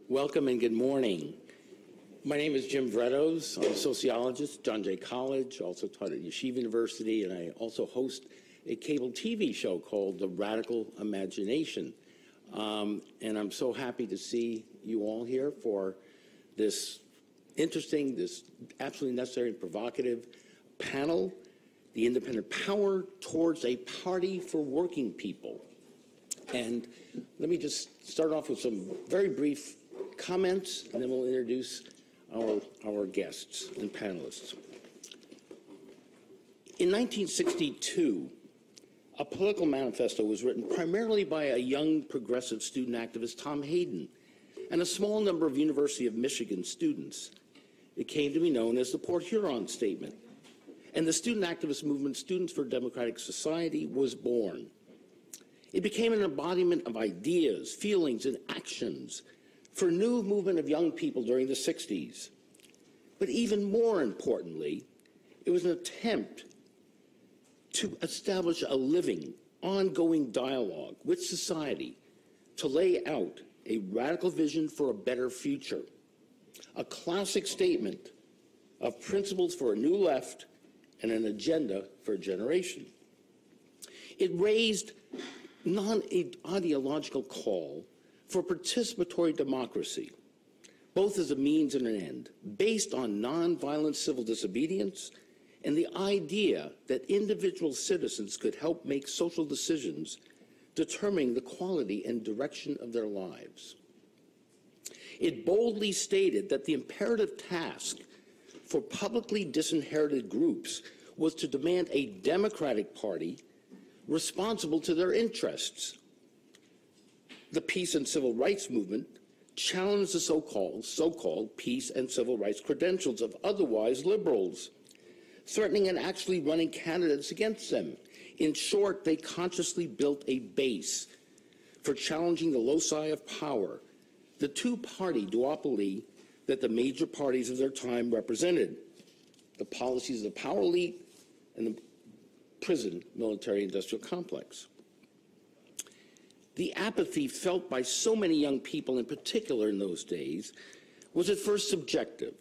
Welcome and good morning. My name is Jim Vrettos. I'm a sociologist, John Jay College, also taught at Yeshiva University, and I also host a cable TV show called The Radical Imagination. And I'm so happy to see you all here for this interesting, this absolutely necessary and provocative panel, The Independent Power Towards a Party for Working People. And let me just start off with some very brief comments, and then we'll introduce our guests and panelists. In 1962, a political manifesto was written primarily by a young progressive student activist, Tom Hayden, and a small number of University of Michigan students. It came to be known as the Port Huron Statement, and the student activist movement, Students for a Democratic Society, was born. It became an embodiment of ideas, feelings, and actions for a new movement of young people during the 60s. But even more importantly, it was an attempt to establish a living, ongoing dialogue with society to lay out a radical vision for a better future, a classic statement of principles for a new left and an agenda for a generation. It raised non-ideological call for participatory democracy, both as a means and an end, based on nonviolent civil disobedience and the idea that individual citizens could help make social decisions determining the quality and direction of their lives. It boldly stated that the imperative task for publicly disinherited groups was to demand a democratic party responsible to their interests. The peace and civil rights movement challenged the so-called peace and civil rights credentials of otherwise liberals, threatening and actually running candidates against them. In short, they consciously built a base for challenging the loci of power, the two-party duopoly that the major parties of their time represented, the policies of the power elite and the prison military-industrial complex. The apathy felt by so many young people, in particular in those days, was at first subjective,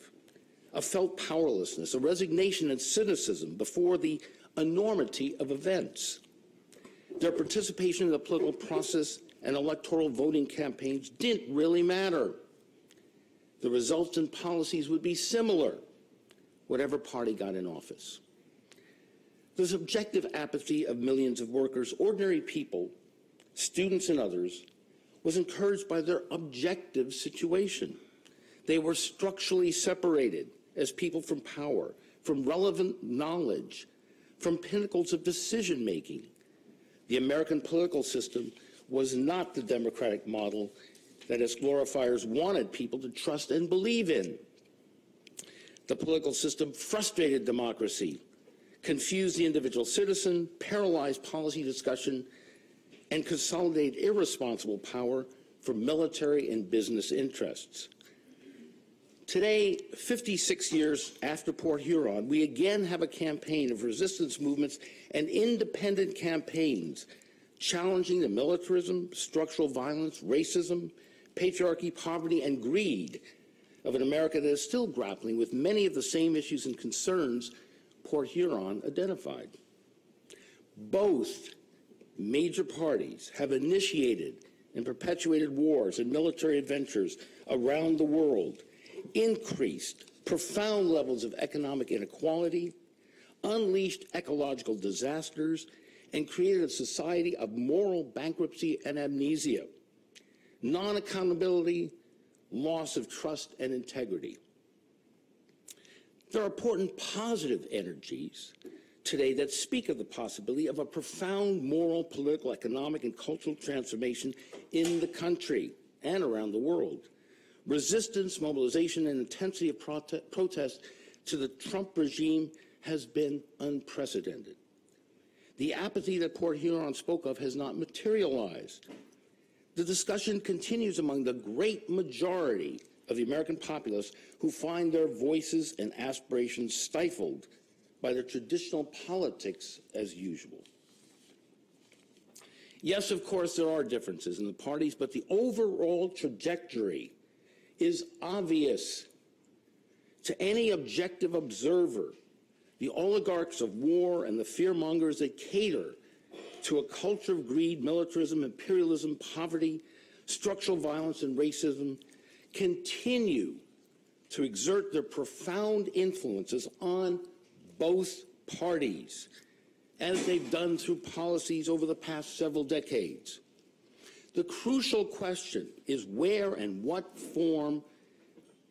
a felt powerlessness, a resignation and cynicism before the enormity of events. Their participation in the political process and electoral voting campaigns didn't really matter. The results and policies would be similar, whatever party got in office. The subjective apathy of millions of workers, ordinary people, students and others, was encouraged by their objective situation. They were structurally separated as people from power, from relevant knowledge, from pinnacles of decision-making. The American political system was not the democratic model that its glorifiers wanted people to trust and believe in. The political system frustrated democracy, confused the individual citizen, paralyzed policy discussion, and consolidated irresponsible power for military and business interests. Today, 56 years after Port Huron, we again have a campaign of resistance movements and independent campaigns challenging the militarism, structural violence, racism, patriarchy, poverty, and greed of an America that is still grappling with many of the same issues and concerns Port Huron identified. Both major parties have initiated and perpetuated wars and military adventures around the world, increased profound levels of economic inequality, unleashed ecological disasters, and created a society of moral bankruptcy and amnesia, non-accountability, loss of trust and integrity. There are important positive energies today that speak of the possibility of a profound moral, political, economic, and cultural transformation in the country and around the world. Resistance, mobilization, and intensity of protest to the Trump regime has been unprecedented. The apathy that Port Huron spoke of has not materialized. The discussion continues among the great majority of the American populace who find their voices and aspirations stifled by the traditional politics as usual. Yes, of course, there are differences in the parties, but the overall trajectory is obvious to any objective observer. The oligarchs of war and the fearmongers that cater to a culture of greed, militarism, imperialism, poverty, structural violence, and racism continue to exert their profound influences on both parties, as they've done through policies over the past several decades. The crucial question is where and what form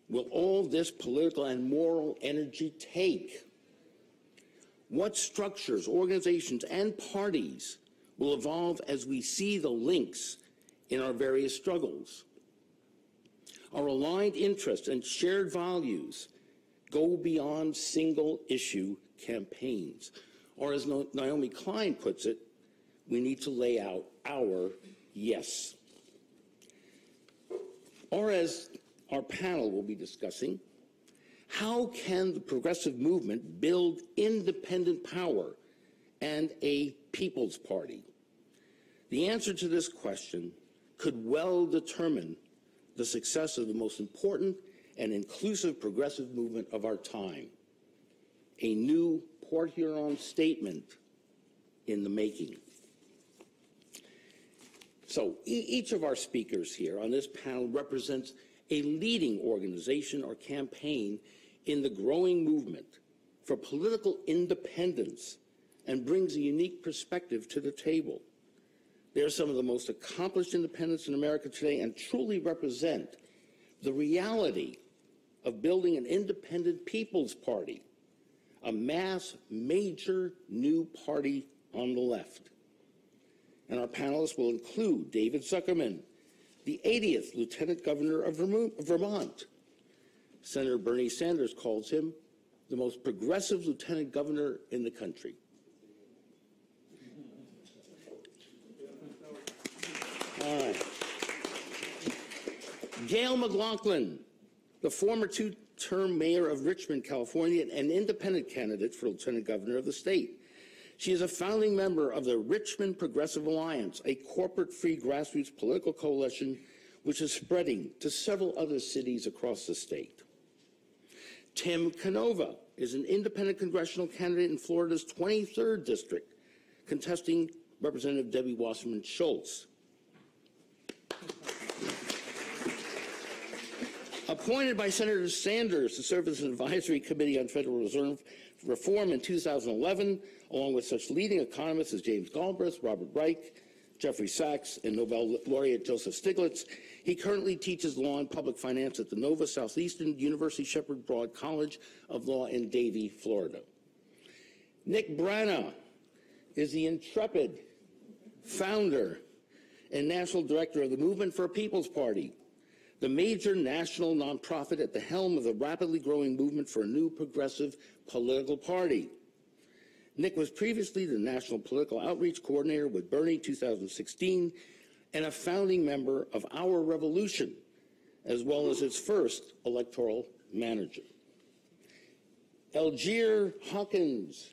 will all this political and moral energy take? What structures, organizations, and parties will evolve as we see the links in our various struggles? Our aligned interests and shared values go beyond single-issue campaigns. Or as Naomi Klein puts it, we need to lay out our yes. Or as our panel will be discussing, how can the progressive movement build independent power and a people's party? The answer to this question could well determine the success of the most important and inclusive progressive movement of our time. A new Port Huron statement in the making. So each of our speakers here on this panel represents a leading organization or campaign in the growing movement for political independence and brings a unique perspective to the table. They are some of the most accomplished independents in America today and truly represent the reality of building an independent people's party, a mass major new party on the left. And our panelists will include David Zuckerman, the 80th Lieutenant Governor of Vermont. Senator Bernie Sanders calls him the most progressive Lieutenant Governor in the country. All right. Gayle McLaughlin, the former two-term mayor of Richmond, California, and an independent candidate for Lieutenant Governor of the state. She is a founding member of the Richmond Progressive Alliance, a corporate-free grassroots political coalition which is spreading to several other cities across the state. Tim Canova is an independent congressional candidate in Florida's 23rd district, contesting Representative Debbie Wasserman Schultz. Appointed by Senator Sanders to serve as an advisory committee on Federal Reserve reform in 2011, along with such leading economists as James Galbraith, Robert Reich, Jeffrey Sachs, and Nobel laureate Joseph Stiglitz, he currently teaches law and public finance at the Nova Southeastern University Shepherd Broad College of Law in Davie, Florida. Nick Brana is the intrepid founder and national director of the Movement for a People's Party, the major national nonprofit at the helm of the rapidly growing movement for a new progressive political party. Nick was previously the National Political Outreach Coordinator with Bernie 2016 and a founding member of Our Revolution, as well as its first electoral manager. Eljeer Hawkins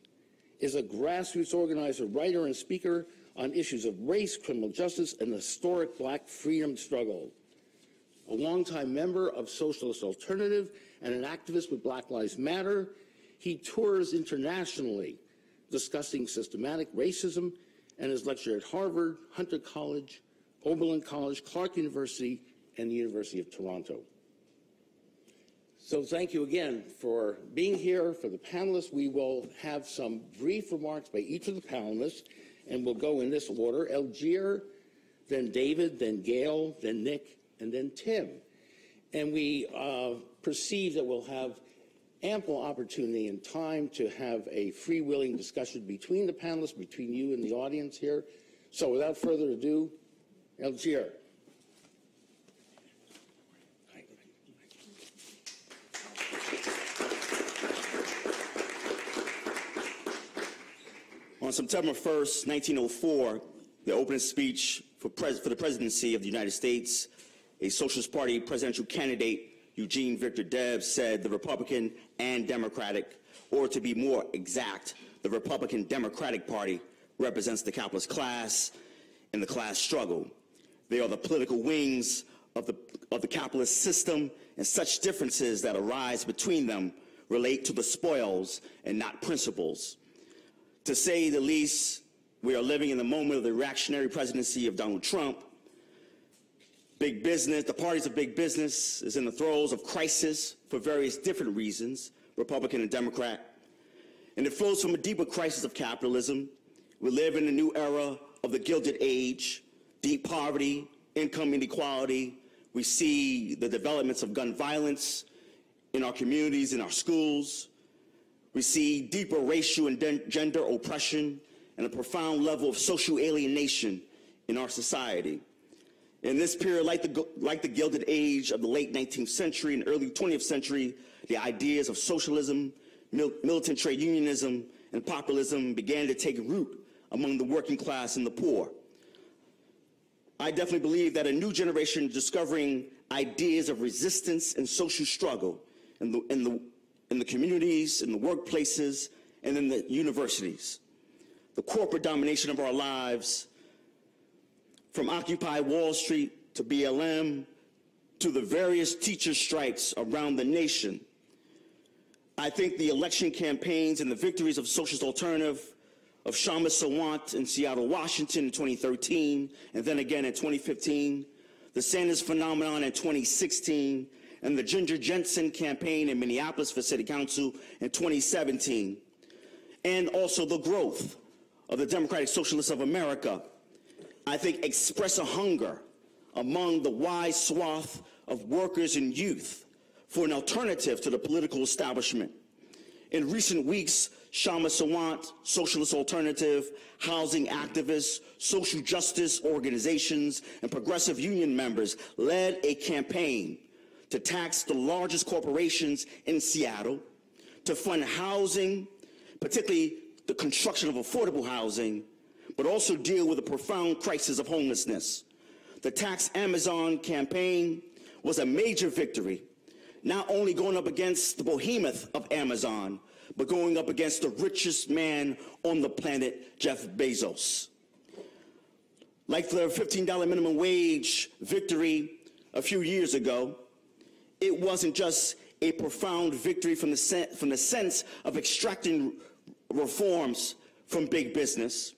is a grassroots organizer, writer, and speaker on issues of race, criminal justice, and the historic Black freedom struggle. A longtime member of Socialist Alternative and an activist with Black Lives Matter, he tours internationally discussing systematic racism and has lectured at Harvard, Hunter College, Oberlin College, Clark University, and the University of Toronto. So thank you again for being here. For the panelists, we will have some brief remarks by each of the panelists, and we'll go in this order: Eljeer, then David, then Gayle, then Nick, and then Tim. And we perceive that we'll have ample opportunity and time to have a freewheeling discussion between the panelists, between you and the audience here. So without further ado, Eljeer. On September 1st, 1904, the opening speech for the presidency of the United States, a Socialist Party presidential candidate, Eugene Victor Debs, said the Republican and Democratic, or to be more exact, the Republican Democratic Party represents the capitalist class in the class struggle. They are the political wings of the capitalist system, and such differences that arise between them relate to the spoils and not principles. To say the least, we are living in the moment of the reactionary presidency of Donald Trump. Big business, the parties of big business, is in the throes of crisis for various different reasons, Republican and Democrat. And it flows from a deeper crisis of capitalism. We live in a new era of the Gilded Age, deep poverty, income inequality. We see the developments of gun violence in our communities, in our schools. We see deeper racial and gender oppression and a profound level of social alienation in our society. In this period, like the Gilded Age of the late 19th century and early 20th century, the ideas of socialism, militant trade unionism, and populism began to take root among the working class and the poor. I definitely believe that a new generation is discovering ideas of resistance and social struggle in the communities, in the workplaces, and in the universities. The corporate domination of our lives, from Occupy Wall Street to BLM to the various teacher strikes around the nation. I think the election campaigns and the victories of Socialist Alternative, of Shama Sawant in Seattle, Washington in 2013, and then again in 2015, the Sanders phenomenon in 2016, and the Ginger Jensen campaign in Minneapolis for City Council in 2017, and also the growth of the Democratic Socialists of America, I think express a hunger among the wide swath of workers and youth for an alternative to the political establishment. In recent weeks, Shama Sawant, Socialist Alternative, housing activists, social justice organizations, and progressive union members led a campaign to tax the largest corporations in Seattle, to fund housing, particularly the construction of affordable housing, but also deal with the profound crisis of homelessness. The Tax Amazon campaign was a major victory, not only going up against the behemoth of Amazon, but going up against the richest man on the planet, Jeff Bezos. Like the $15 minimum wage victory a few years ago, it wasn't just a profound victory from the sense of extracting reforms from big business,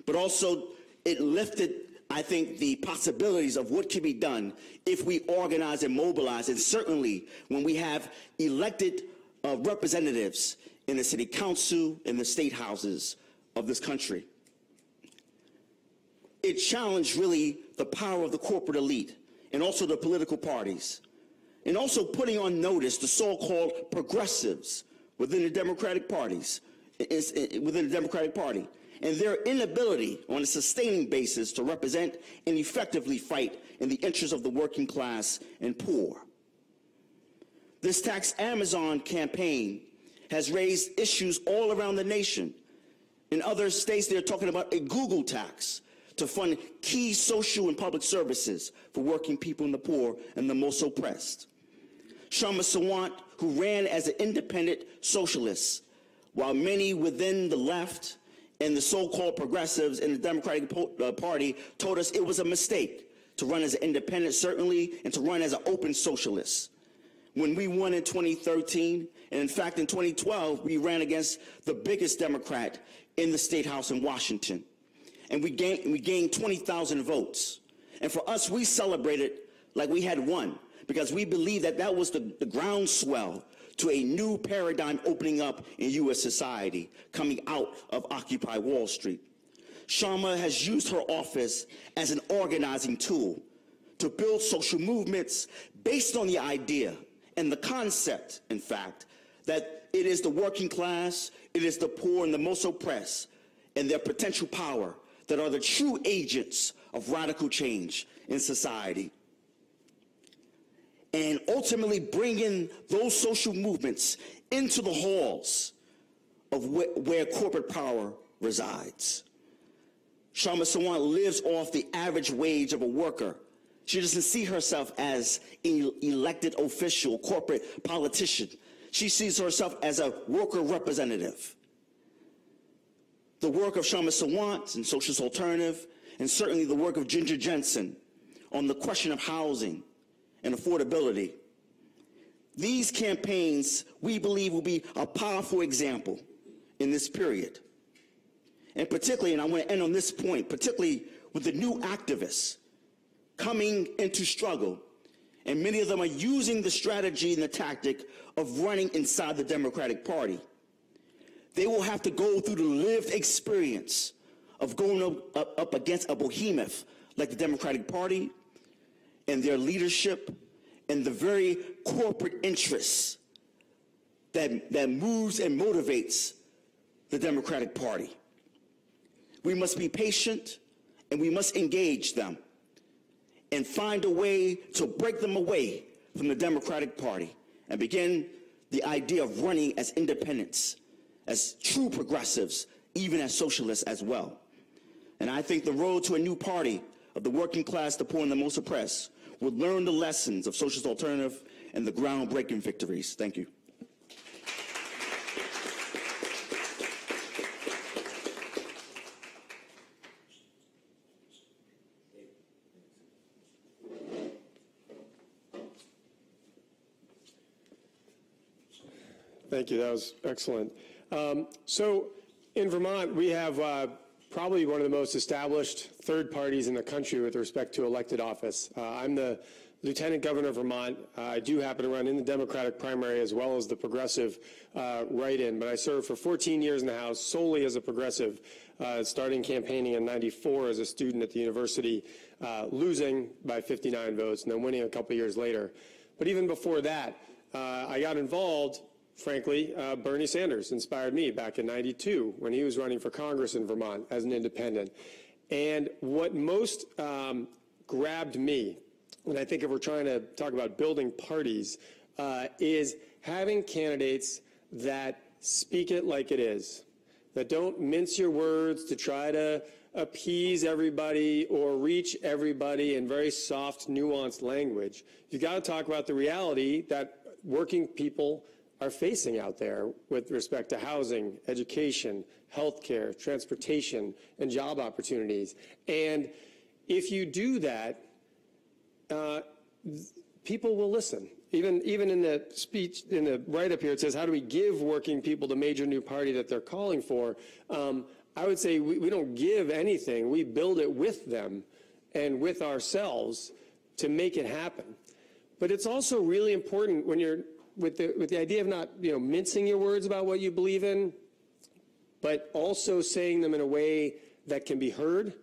but also it lifted, I think, the possibilities of what can be done if we organize and mobilize, and certainly when we have elected representatives in the city council and the state houses of this country. It challenged really the power of the corporate elite and also the political parties, and also putting on notice the so-called progressives within the Democratic parties, within the Democratic Party, and their inability on a sustaining basis to represent and effectively fight in the interests of the working class and poor. This Tax Amazon campaign has raised issues all around the nation. In other states, they're talking about a Google tax to fund key social and public services for working people and the poor and the most oppressed. Shama Sawant, who ran as an independent socialist, while many within the left and the so-called progressives in the Democratic Party told us it was a mistake to run as an independent, certainly, and to run as an open socialist. When we won in 2013, and in fact in 2012, we ran against the biggest Democrat in the State House in Washington. And we gained 20,000 votes. And for us, we celebrated like we had won, because we believe that that was the groundswell to a new paradigm opening up in U.S. society, coming out of Occupy Wall Street. Shama has used her office as an organizing tool to build social movements based on the idea and the concept, in fact, that it is the working class, it is the poor and the most oppressed, and their potential power that are the true agents of radical change in society. And ultimately bringing those social movements into the halls of where corporate power resides. Shama Sawant lives off the average wage of a worker. She doesn't see herself as an elected official, corporate politician. She sees herself as a worker representative. The work of Shama Sawant and Socialist Alternative, and certainly the work of Ginger Jensen on the question of housing and affordability. These campaigns, we believe, will be a powerful example in this period. And particularly, and I want to end on this point, particularly with the new activists coming into struggle, and many of them are using the strategy and the tactic of running inside the Democratic Party. They will have to go through the lived experience of going up against a behemoth like the Democratic Party and their leadership and the very corporate interests that moves and motivates the Democratic Party. We must be patient and we must engage them and find a way to break them away from the Democratic Party and begin the idea of running as independents, as true progressives, even as socialists as well. And I think the road to a new party of the working class, the poor, and the most oppressed will learn the lessons of socialist alternative and the groundbreaking victories. Thank you. Thank you. That was excellent. So in Vermont, we have probably one of the most established third parties in the country with respect to elected office. I'm the Lieutenant Governor of Vermont. I do happen to run in the Democratic primary as well as the progressive write-in, but I served for 14 years in the House solely as a progressive, starting campaigning in '94 as a student at the university, losing by 59 votes and then winning a couple years later. But even before that, I got involved. Frankly, Bernie Sanders inspired me back in '92 when he was running for Congress in Vermont as an independent. And what most grabbed me, and I think if we're trying to talk about building parties, is having candidates that speak it like it is, that don't mince your words to try to appease everybody or reach everybody in very soft, nuanced language. You've got to talk about the reality that working people are facing out there with respect to housing, education, healthcare, transportation, and job opportunities. And if you do that, people will listen. Even in the speech, in the write-up here, it says, how do we give working people the major new party that they're calling for? I would say we don't give anything. We build it with them and with ourselves to make it happen. But it's also really important when you're with the idea of not, mincing your words about what you believe in, but also saying them in a way that can be heard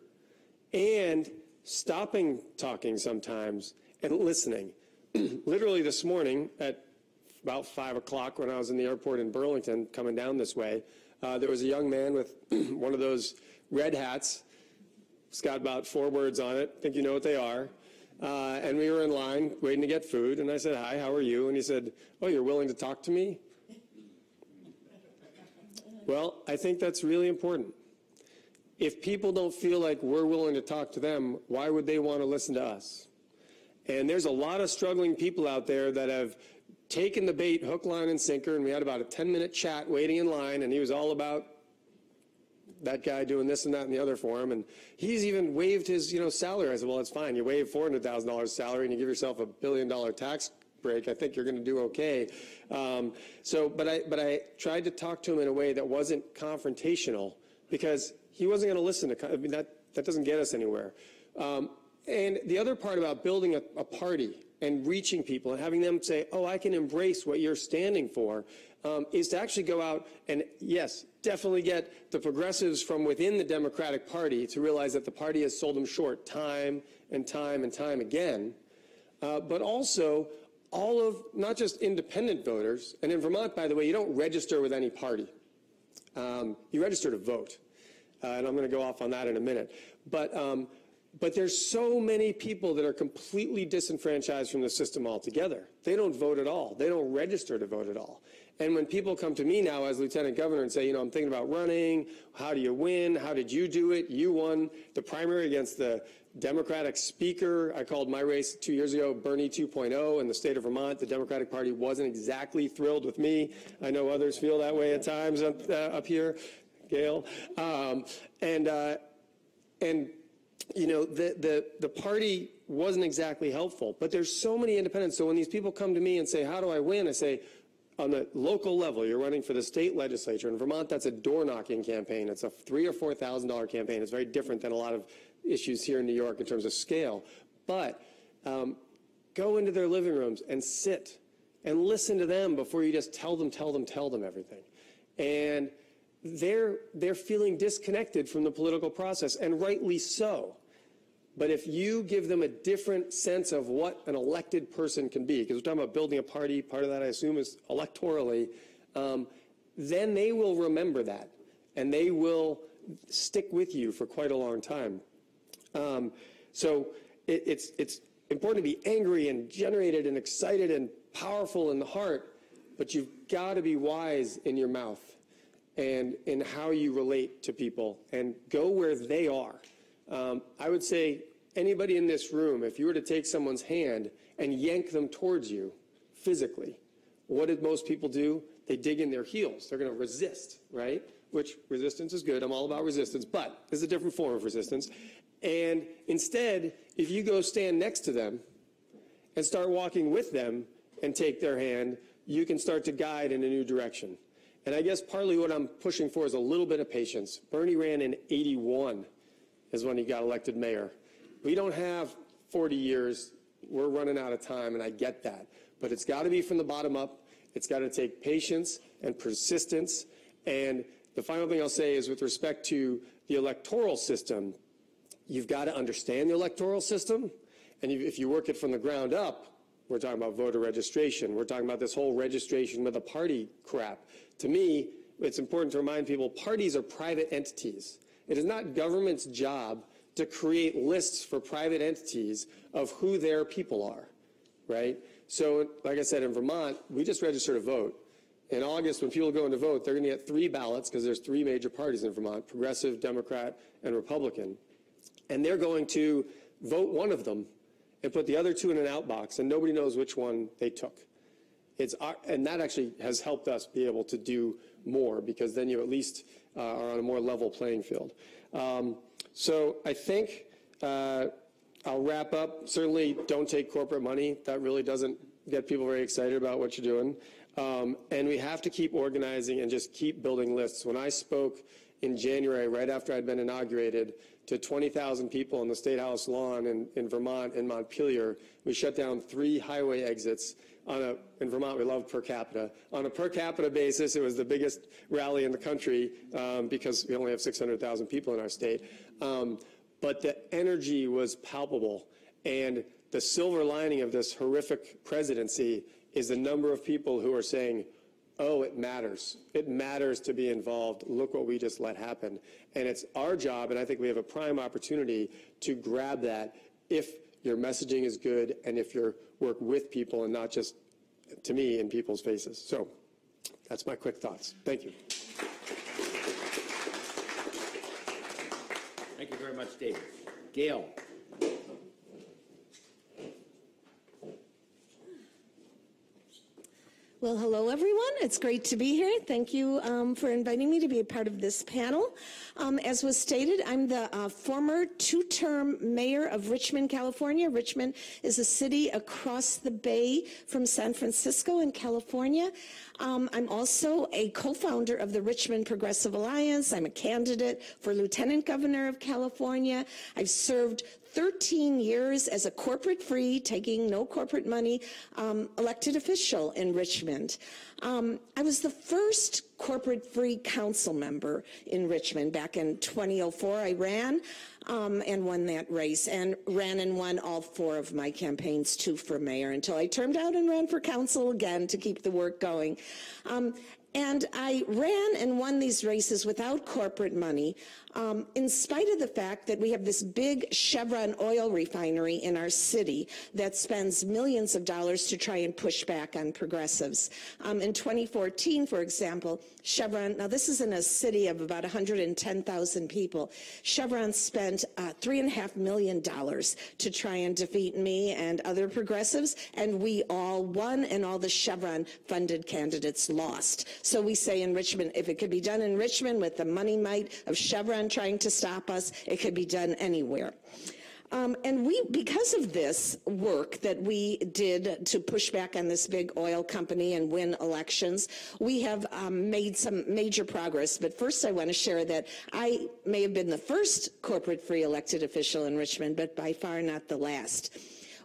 and stopping talking sometimes and listening. Literally this morning at about 5 o'clock when I was in the airport in Burlington coming down this way, there was a young man with one of those red hats. It's got about 4 words on it. I think you know what they are. And we were in line waiting to get food, and I said, hi, how are you? And he said, oh, you're willing to talk to me? Well, I think that's really important. If people don't feel like we're willing to talk to them, why would they want to listen to us? And there's a lot of struggling people out there that have taken the bait hook, line, and sinker, and we had about a 10-minute chat waiting in line, and he was all about that guy doing this and that and the other for him, and he's even waived his, salary. I said, well, it's fine. You waive $400,000 salary and you give yourself $1 billion tax break. I think you're going to do okay. But I tried to talk to him in a way that wasn't confrontational because he wasn't going to listen to. I mean, that doesn't get us anywhere. And the other part about building a party and reaching people and having them say, oh, I can embrace what you're standing for, is to actually go out and, yes, definitely get the progressives from within the Democratic Party to realize that the party has sold them short time and time and time again, but also all of not just independent voters. And in Vermont, by the way, you don't register with any party. You register to vote. And I'm going to go off on that in a minute. But there's so many people that are completely disenfranchised from the system altogether. They don't vote at all. They don't register to vote at all. And when people come to me now as Lieutenant Governor and say, I'm thinking about running, how do you win? How did you do it? You won the primary against the Democratic speaker. I called my race 2 years ago Bernie 2.0 in the state of Vermont. The Democratic Party wasn't exactly thrilled with me. I know others feel that way at times up here, Gayle. And you know, the party wasn't exactly helpful, but there's so many independents. So when these people come to me and say, how do I win? I say, on the local level, you're running for the state legislature. In Vermont, that's a door-knocking campaign. It's a $3,000 or $4,000 campaign. It's very different than a lot of issues here in New York in terms of scale. But go into their living rooms and sit and listen to them before you just tell them everything. And they're feeling disconnected from the political process, and rightly so. But if you give them a different sense of what an elected person can be, because we're talking about building a party, part of that I assume is electorally, then they will remember that, and they will stick with you for quite a long time. So it's important to be angry and generated and excited and powerful in the heart, but you've got to be wise in your mouth and in how you relate to people, and go where they are. I would say anybody in this room, if you were to take someone's hand and yank them towards you physically, what did most people do? They dig in their heels. They're going to resist, right? Which resistance is good. I'm all about resistance, but there's a different form of resistance. And instead, if you go stand next to them and start walking with them and take their hand, you can start to guide in a new direction. And I guess partly what I'm pushing for is a little bit of patience. Bernie ran in '81 is when he got elected mayor. We don't have 40 years. We're running out of time, and I get that. But it's got to be from the bottom up. It's got to take patience and persistence. And the final thing I'll say is with respect to the electoral system, you've got to understand the electoral system. And if you work it from the ground up, we're talking about voter registration. We're talking about this whole registration with a party crap. To me, it's important to remind people parties are private entities. It is not government's job to create lists for private entities of who their people are, right? So, like I said, in Vermont, we just registered a vote. In August, when people go in to vote, they're going to get 3 ballots because there's 3 major parties in Vermont, Progressive, Democrat, and Republican. And they're going to vote one of them and put the other 2 in an outbox, and nobody knows which one they took. And that actually has helped us be able to do more, because then you at least are on a more level playing field. So I think I'll wrap up. Certainly don't take corporate money. That really doesn't get people very excited about what you're doing. And we have to keep organizing and just keep building lists. When I spoke in January, right after I'd been inaugurated, to 20,000 people on the State House lawn in Vermont, in Montpelier, we shut down 3 highway exits. In Vermont, we love per capita. On a per capita basis, it was the biggest rally in the country because we only have 600,000 people in our state. But the energy was palpable. And the silver lining of this horrific presidency is the number of people who are saying, oh, it matters. It matters to be involved. Look what we just let happen. And it's our job, and I think we have a prime opportunity to grab that if your messaging is good and if you work with people and not just, to me, in people's faces. So that's my quick thoughts. Thank you. Thank you very much, David. Gayle. Well, hello, everyone. It's great to be here. Thank you for inviting me to be a part of this panel. As was stated, I'm the former 2-term mayor of Richmond, California. Richmond is a city across the bay from San Francisco in California. I'm also a co-founder of the Richmond Progressive Alliance. I'm a candidate for Lieutenant Governor of California. I've served 13 years as a corporate-free, taking no corporate money, elected official in Richmond. I was the first corporate-free council member in Richmond back in 2004. I ran and won that race, and ran and won all 4 of my campaigns, 2 for mayor, until I turned out and ran for council again to keep the work going. And I ran and won these races without corporate money, in spite of the fact that we have this big Chevron oil refinery in our city that spends millions of dollars to try and push back on progressives. In 2014, for example, Chevron, now this is in a city of about 110,000 people, Chevron spent $3.5 million to try and defeat me and other progressives, and we all won, and all the Chevron-funded candidates lost. So we say in Richmond, if it could be done in Richmond with the money might of Chevron trying to stop us, it could be done anywhere. And because of this work that we did to push back on this big oil company and win elections, we have made some major progress. But first I want to share that I may have been the first corporate-free elected official in Richmond, but by far not the last.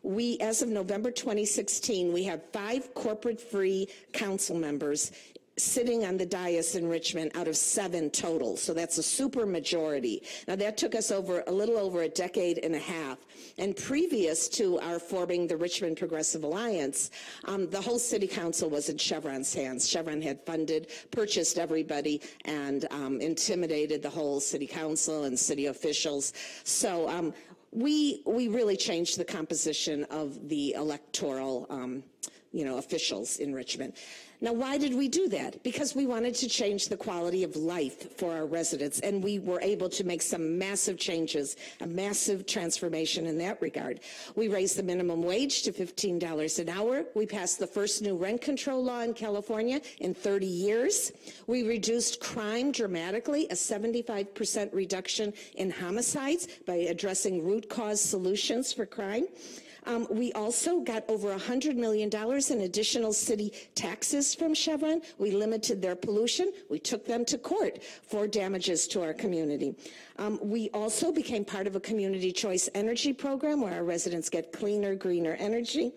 We, as of November 2016, we have 5 corporate-free council members sitting on the dais in Richmond out of 7 total. So that's a super majority. Now that took us a little over a decade and a half. And previous to our forming the Richmond Progressive Alliance, the whole city council was in Chevron's hands. Chevron had funded, purchased everybody, and intimidated the whole city council and city officials. So we really changed the composition of the electoral officials in Richmond. Now, why did we do that? Because we wanted to change the quality of life for our residents, and we were able to make some massive changes, a massive transformation in that regard. We raised the minimum wage to $15 an hour. We passed the first new rent control law in California in 30 years. We reduced crime dramatically, a 75% reduction in homicides by addressing root cause solutions for crime. We also got over $100 million in additional city taxes from Chevron. We limited their pollution. We took them to court for damages to our community. We also became part of a community choice energy program where our residents get cleaner, greener energy.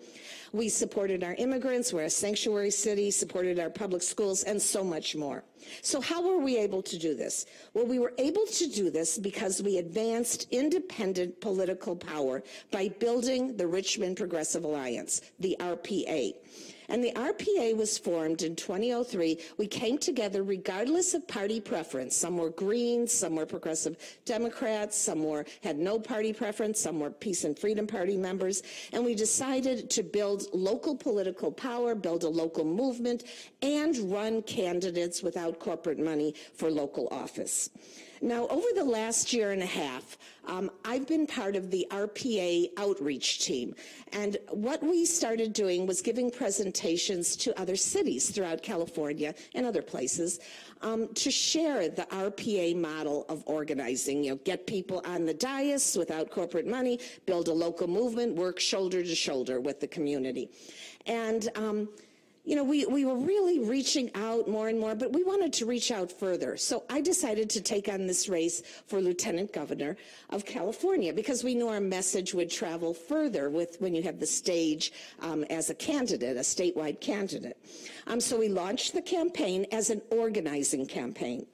We supported our immigrants. We're a sanctuary city, supported our public schools, and so much more. So how were we able to do this? Well, we were able to do this because we advanced independent political power by building the Richmond Progressive Alliance, the RPA. And the RPA was formed in 2003. We came together regardless of party preference. Some were Greens, some were Progressive Democrats, some had no party preference, some were Peace and Freedom Party members. And we decided to build local political power, build a local movement, and run candidates without corporate money for local office. Now, over the last year and a half, I've been part of the RPA outreach team. And what we started doing was giving presentations to other cities throughout California and other places to share the RPA model of organizing. Get people on the dais without corporate money, build a local movement, work shoulder to shoulder with the community. And we were really reaching out more and more, but we wanted to reach out further. So I decided to take on this race for Lieutenant Governor of California because we knew our message would travel further when you have the stage as a candidate, a statewide candidate. So we launched the campaign as an organizing campaign.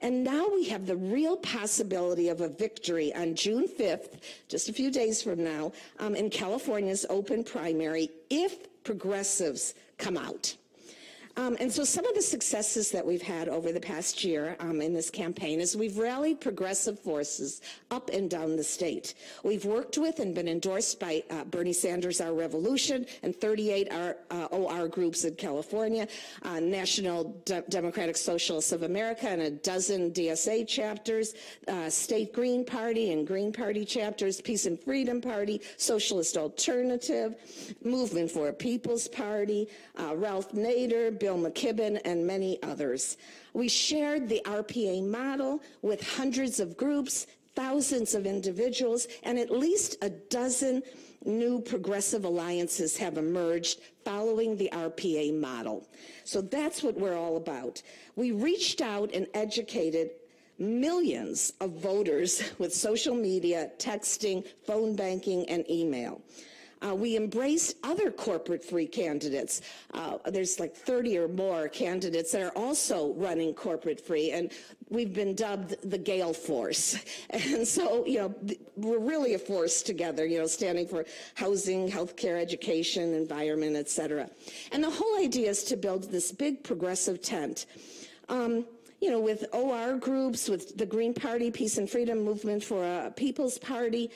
And now we have the real possibility of a victory on June 5th, just a few days from now, in California's open primary if progressives come out. And so some of the successes that we've had over the past year in this campaign is we've rallied progressive forces up and down the state. We've worked with and been endorsed by Bernie Sanders, Our Revolution, and 38 OR groups in California, National Democratic Socialists of America, and a dozen DSA chapters, State Green Party and Green Party chapters, Peace and Freedom Party, Socialist Alternative, Movement for a People's Party, Ralph Nader, Bill McKibben, and many others. We shared the RPA model with hundreds of groups, thousands of individuals, and at least a dozen new progressive alliances have emerged following the RPA model. So that's what we're all about. We reached out and educated millions of voters with social media, texting, phone banking, and email. We embraced other corporate-free candidates. There's like 30 or more candidates that are also running corporate-free, and we've been dubbed the Gayle force. And so, we're really a force together, standing for housing, healthcare, education, environment, et cetera. And the whole idea is to build this big progressive tent. With OR groups, with the Green Party, Peace and Freedom Movement for a People's Party,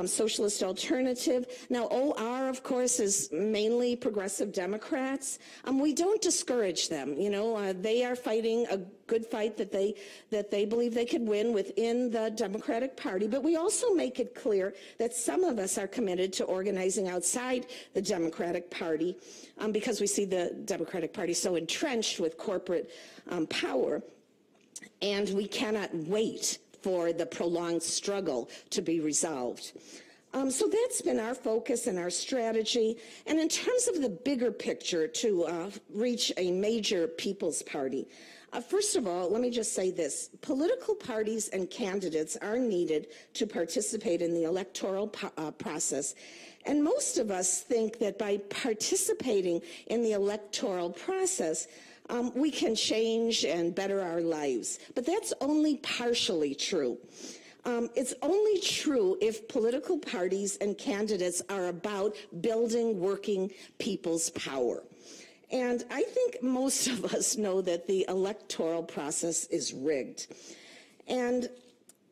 Socialist Alternative. Now, OR, of course, is mainly progressive Democrats. We don't discourage them. You know, they are fighting a good fight that they believe they could win within the Democratic Party. But we also make it clear that some of us are committed to organizing outside the Democratic Party because we see the Democratic Party so entrenched with corporate power, and we cannot wait for the prolonged struggle to be resolved. So that's been our focus and our strategy. And in terms of the bigger picture to reach a major People's Party, first of all, let me just say this. Political parties and candidates are needed to participate in the electoral process. And most of us think that by participating in the electoral process, we can change and better our lives. But that's only partially true. It's only true if political parties and candidates are about building working people's power. And I think most of us know that the electoral process is rigged. And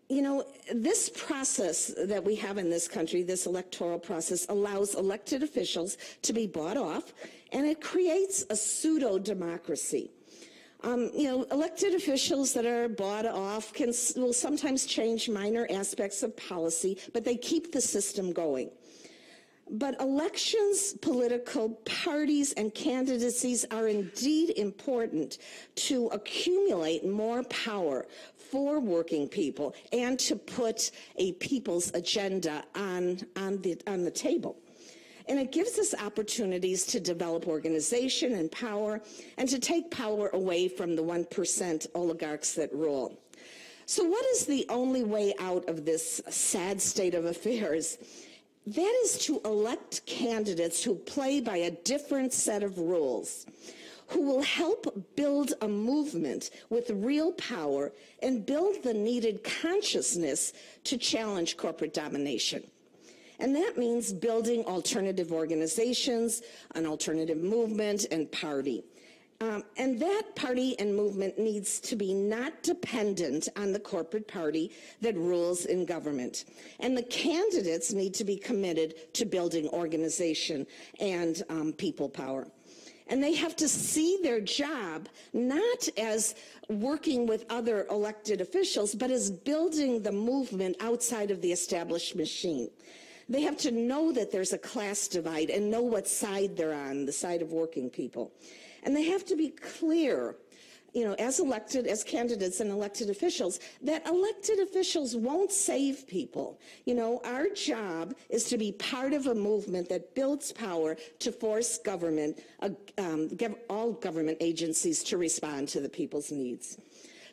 you know, this process that we have in this country, this electoral process, allows elected officials to be bought off, and it creates a pseudo-democracy. You know, elected officials that are bought off will sometimes change minor aspects of policy, but they keep the system going. But elections, political parties, and candidacies are indeed important to accumulate more power for working people and to put a people's agenda on the table. And it gives us opportunities to develop organization and power and to take power away from the 1% oligarchs that rule. So what is the only way out of this sad state of affairs? That is to elect candidates who play by a different set of rules, who will help build a movement with real power and build the needed consciousness to challenge corporate domination. And that means building alternative organizations, an alternative movement and party. And that party and movement needs to be not dependent on the corporate party that rules in government. And the candidates need to be committed to building organization and people power. And they have to see their job not as working with other elected officials, but as building the movement outside of the established machine. They have to know that there's a class divide and know what side they're on, the side of working people. And they have to be clear, you know, as candidates and elected officials, that elected officials won't save people. You know, our job is to be part of a movement that builds power to force government, all government agencies to respond to the people's needs.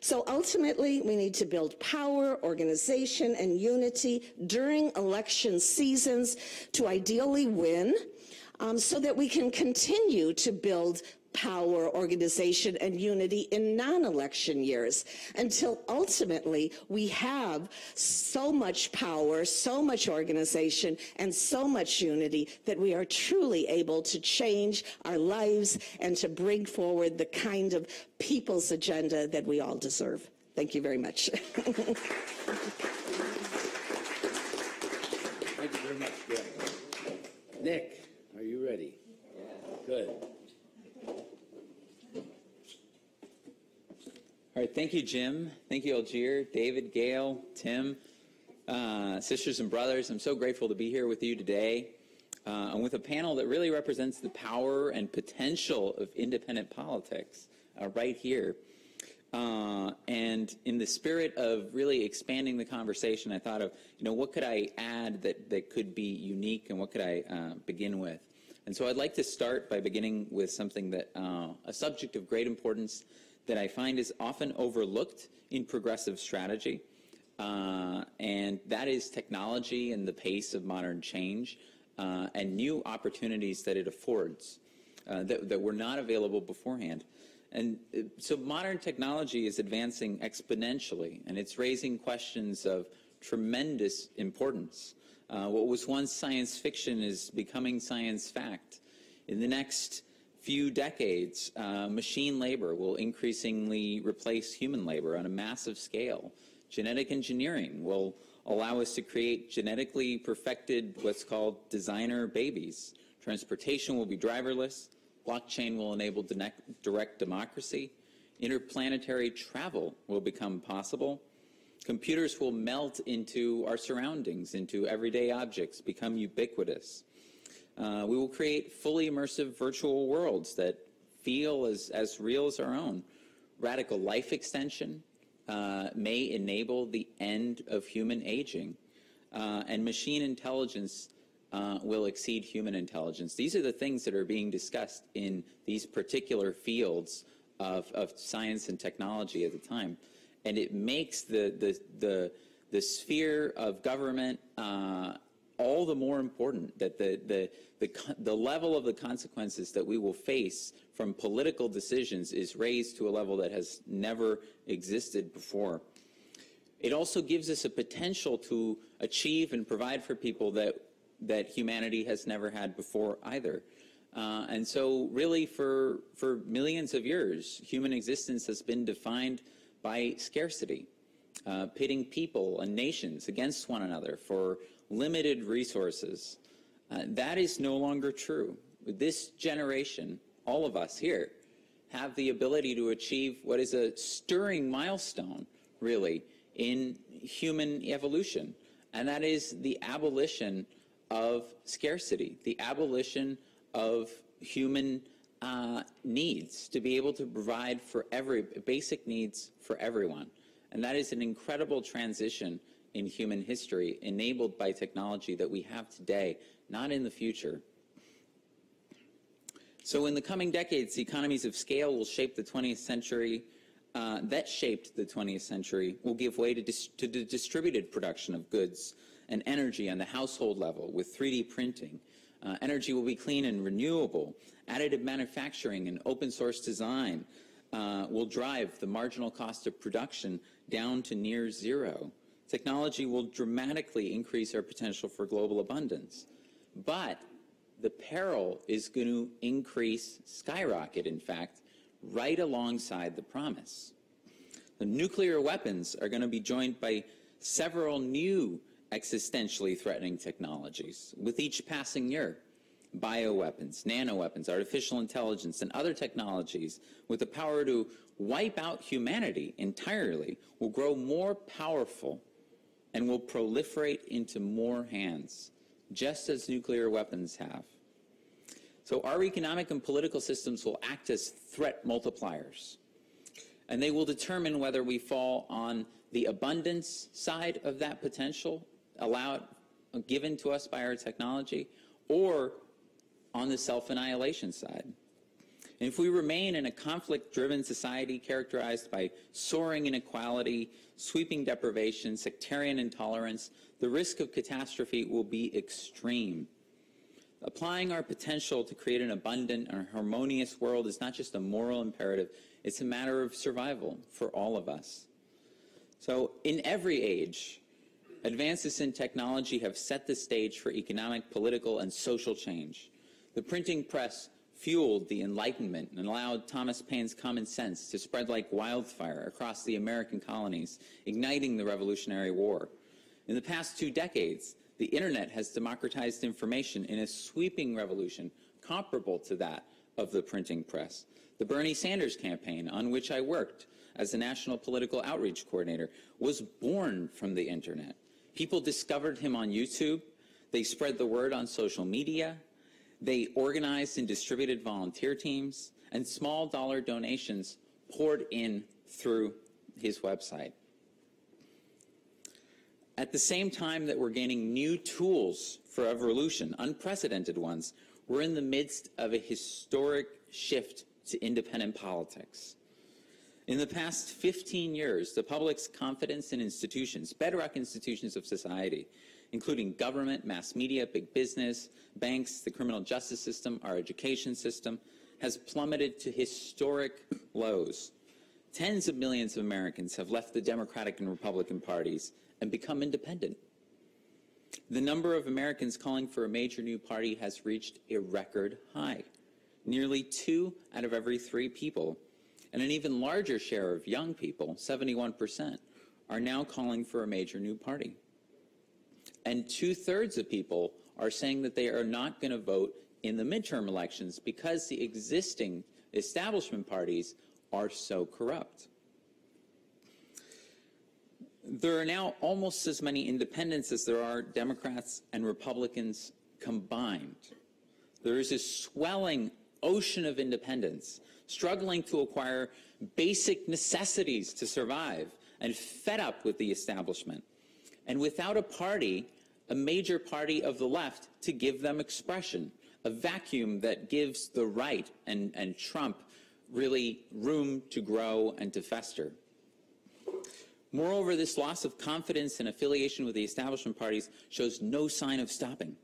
So ultimately, we need to build power, organization, and unity during election seasons to ideally win, so that we can continue to build power, organization, and unity in non-election years until ultimately we have so much power, so much organization, and so much unity that we are truly able to change our lives and to bring forward the kind of people's agenda that we all deserve. Thank you very much. Thank you very much, Gayle. Nick, are you ready? Good. All right, thank you, Jim. Thank you, Eljeer, David, Gayle, Tim, sisters and brothers. I'm so grateful to be here with you today and with a panel that really represents the power and potential of independent politics right here. And in the spirit of really expanding the conversation, I thought of, you know, what could I add that could be unique and what could I begin with? And so I'd like to start by beginning with something that, a subject of great importance that I find is often overlooked in progressive strategy, and that is technology and the pace of modern change and new opportunities that it affords that were not available beforehand. And so modern technology is advancing exponentially, and it's raising questions of tremendous importance. What was once science fiction is becoming science fact. In the next few decades, machine labor will increasingly replace human labor on a massive scale. Genetic engineering will allow us to create genetically perfected, what's called designer babies. Transportation will be driverless. Blockchain will enable direct democracy. Interplanetary travel will become possible. Computers will melt into our surroundings, into everyday objects, become ubiquitous. We will create fully immersive virtual worlds that feel as real as our own. Radical life extension may enable the end of human aging, and machine intelligence will exceed human intelligence. These are the things that are being discussed in these particular fields of science and technology at the time. And it makes the sphere of government all the more important, that the level of the consequences that we will face from political decisions is raised to a level that has never existed before. It also gives us a potential to achieve and provide for people that humanity has never had before either. And so really for millions of years, human existence has been defined by scarcity, pitting people and nations against one another for limited resources. That is no longer true. This generation, all of us here, have the ability to achieve what is a stirring milestone, really, in human evolution, and that is the abolition of scarcity, the abolition of human needs, to be able to provide for basic needs for everyone. And that is an incredible transition in human history, enabled by technology that we have today, not in the future. So in the coming decades, the economies of scale will shape the 20th century, that shaped the 20th century, will give way to the distributed production of goods and energy on the household level with 3D printing. Energy will be clean and renewable. Additive manufacturing and open source design will drive the marginal cost of production down to near zero. Technology will dramatically increase our potential for global abundance. But the peril is going to skyrocket, in fact, right alongside the promise. The nuclear weapons are going to be joined by several new existentially threatening technologies with each passing year. Bioweapons, nanoweapons, artificial intelligence, and other technologies with the power to wipe out humanity entirely will grow more powerful and will proliferate into more hands, just as nuclear weapons have. So our economic and political systems will act as threat multipliers, and they will determine whether we fall on the abundance side of that potential given to us by our technology, or on the self-annihilation side. And if we remain in a conflict-driven society characterized by soaring inequality, sweeping deprivation, sectarian intolerance, the risk of catastrophe will be extreme. Applying our potential to create an abundant and harmonious world is not just a moral imperative, it's a matter of survival for all of us. So in every age, advances in technology have set the stage for economic, political, and social change. The printing press fueled the Enlightenment and allowed Thomas Paine's common sense to spread like wildfire across the American colonies, igniting the Revolutionary War. In the past 2 decades, the Internet has democratized information in a sweeping revolution comparable to that of the printing press. The Bernie Sanders campaign, on which I worked as a national political outreach coordinator, was born from the Internet. People discovered him on YouTube. They spread the word on social media. They organized and distributed volunteer teams, and small dollar donations poured in through his website. At the same time that we're gaining new tools for evolution, unprecedented ones, we're in the midst of a historic shift to independent politics. In the past 15 years, the public's confidence in institutions, bedrock institutions of society, including government, mass media, big business, banks, the criminal justice system, our education system, has plummeted to historic lows. Tens of millions of Americans have left the Democratic and Republican parties and become independent. The number of Americans calling for a major new party has reached a record high. Nearly 2 out of every 3 people, and an even larger share of young people, 71%, are now calling for a major new party. And 2/3 of people are saying that they are not going to vote in the midterm elections because the existing establishment parties are so corrupt. There are now almost as many independents as there are Democrats and Republicans combined. There is a swelling ocean of independents struggling to acquire basic necessities to survive and fed up with the establishment. And without a party, a major party of the left, to give them expression, a vacuum that gives the right and Trump really room to grow and to fester. Moreover, this loss of confidence and affiliation with the establishment parties shows no sign of stopping.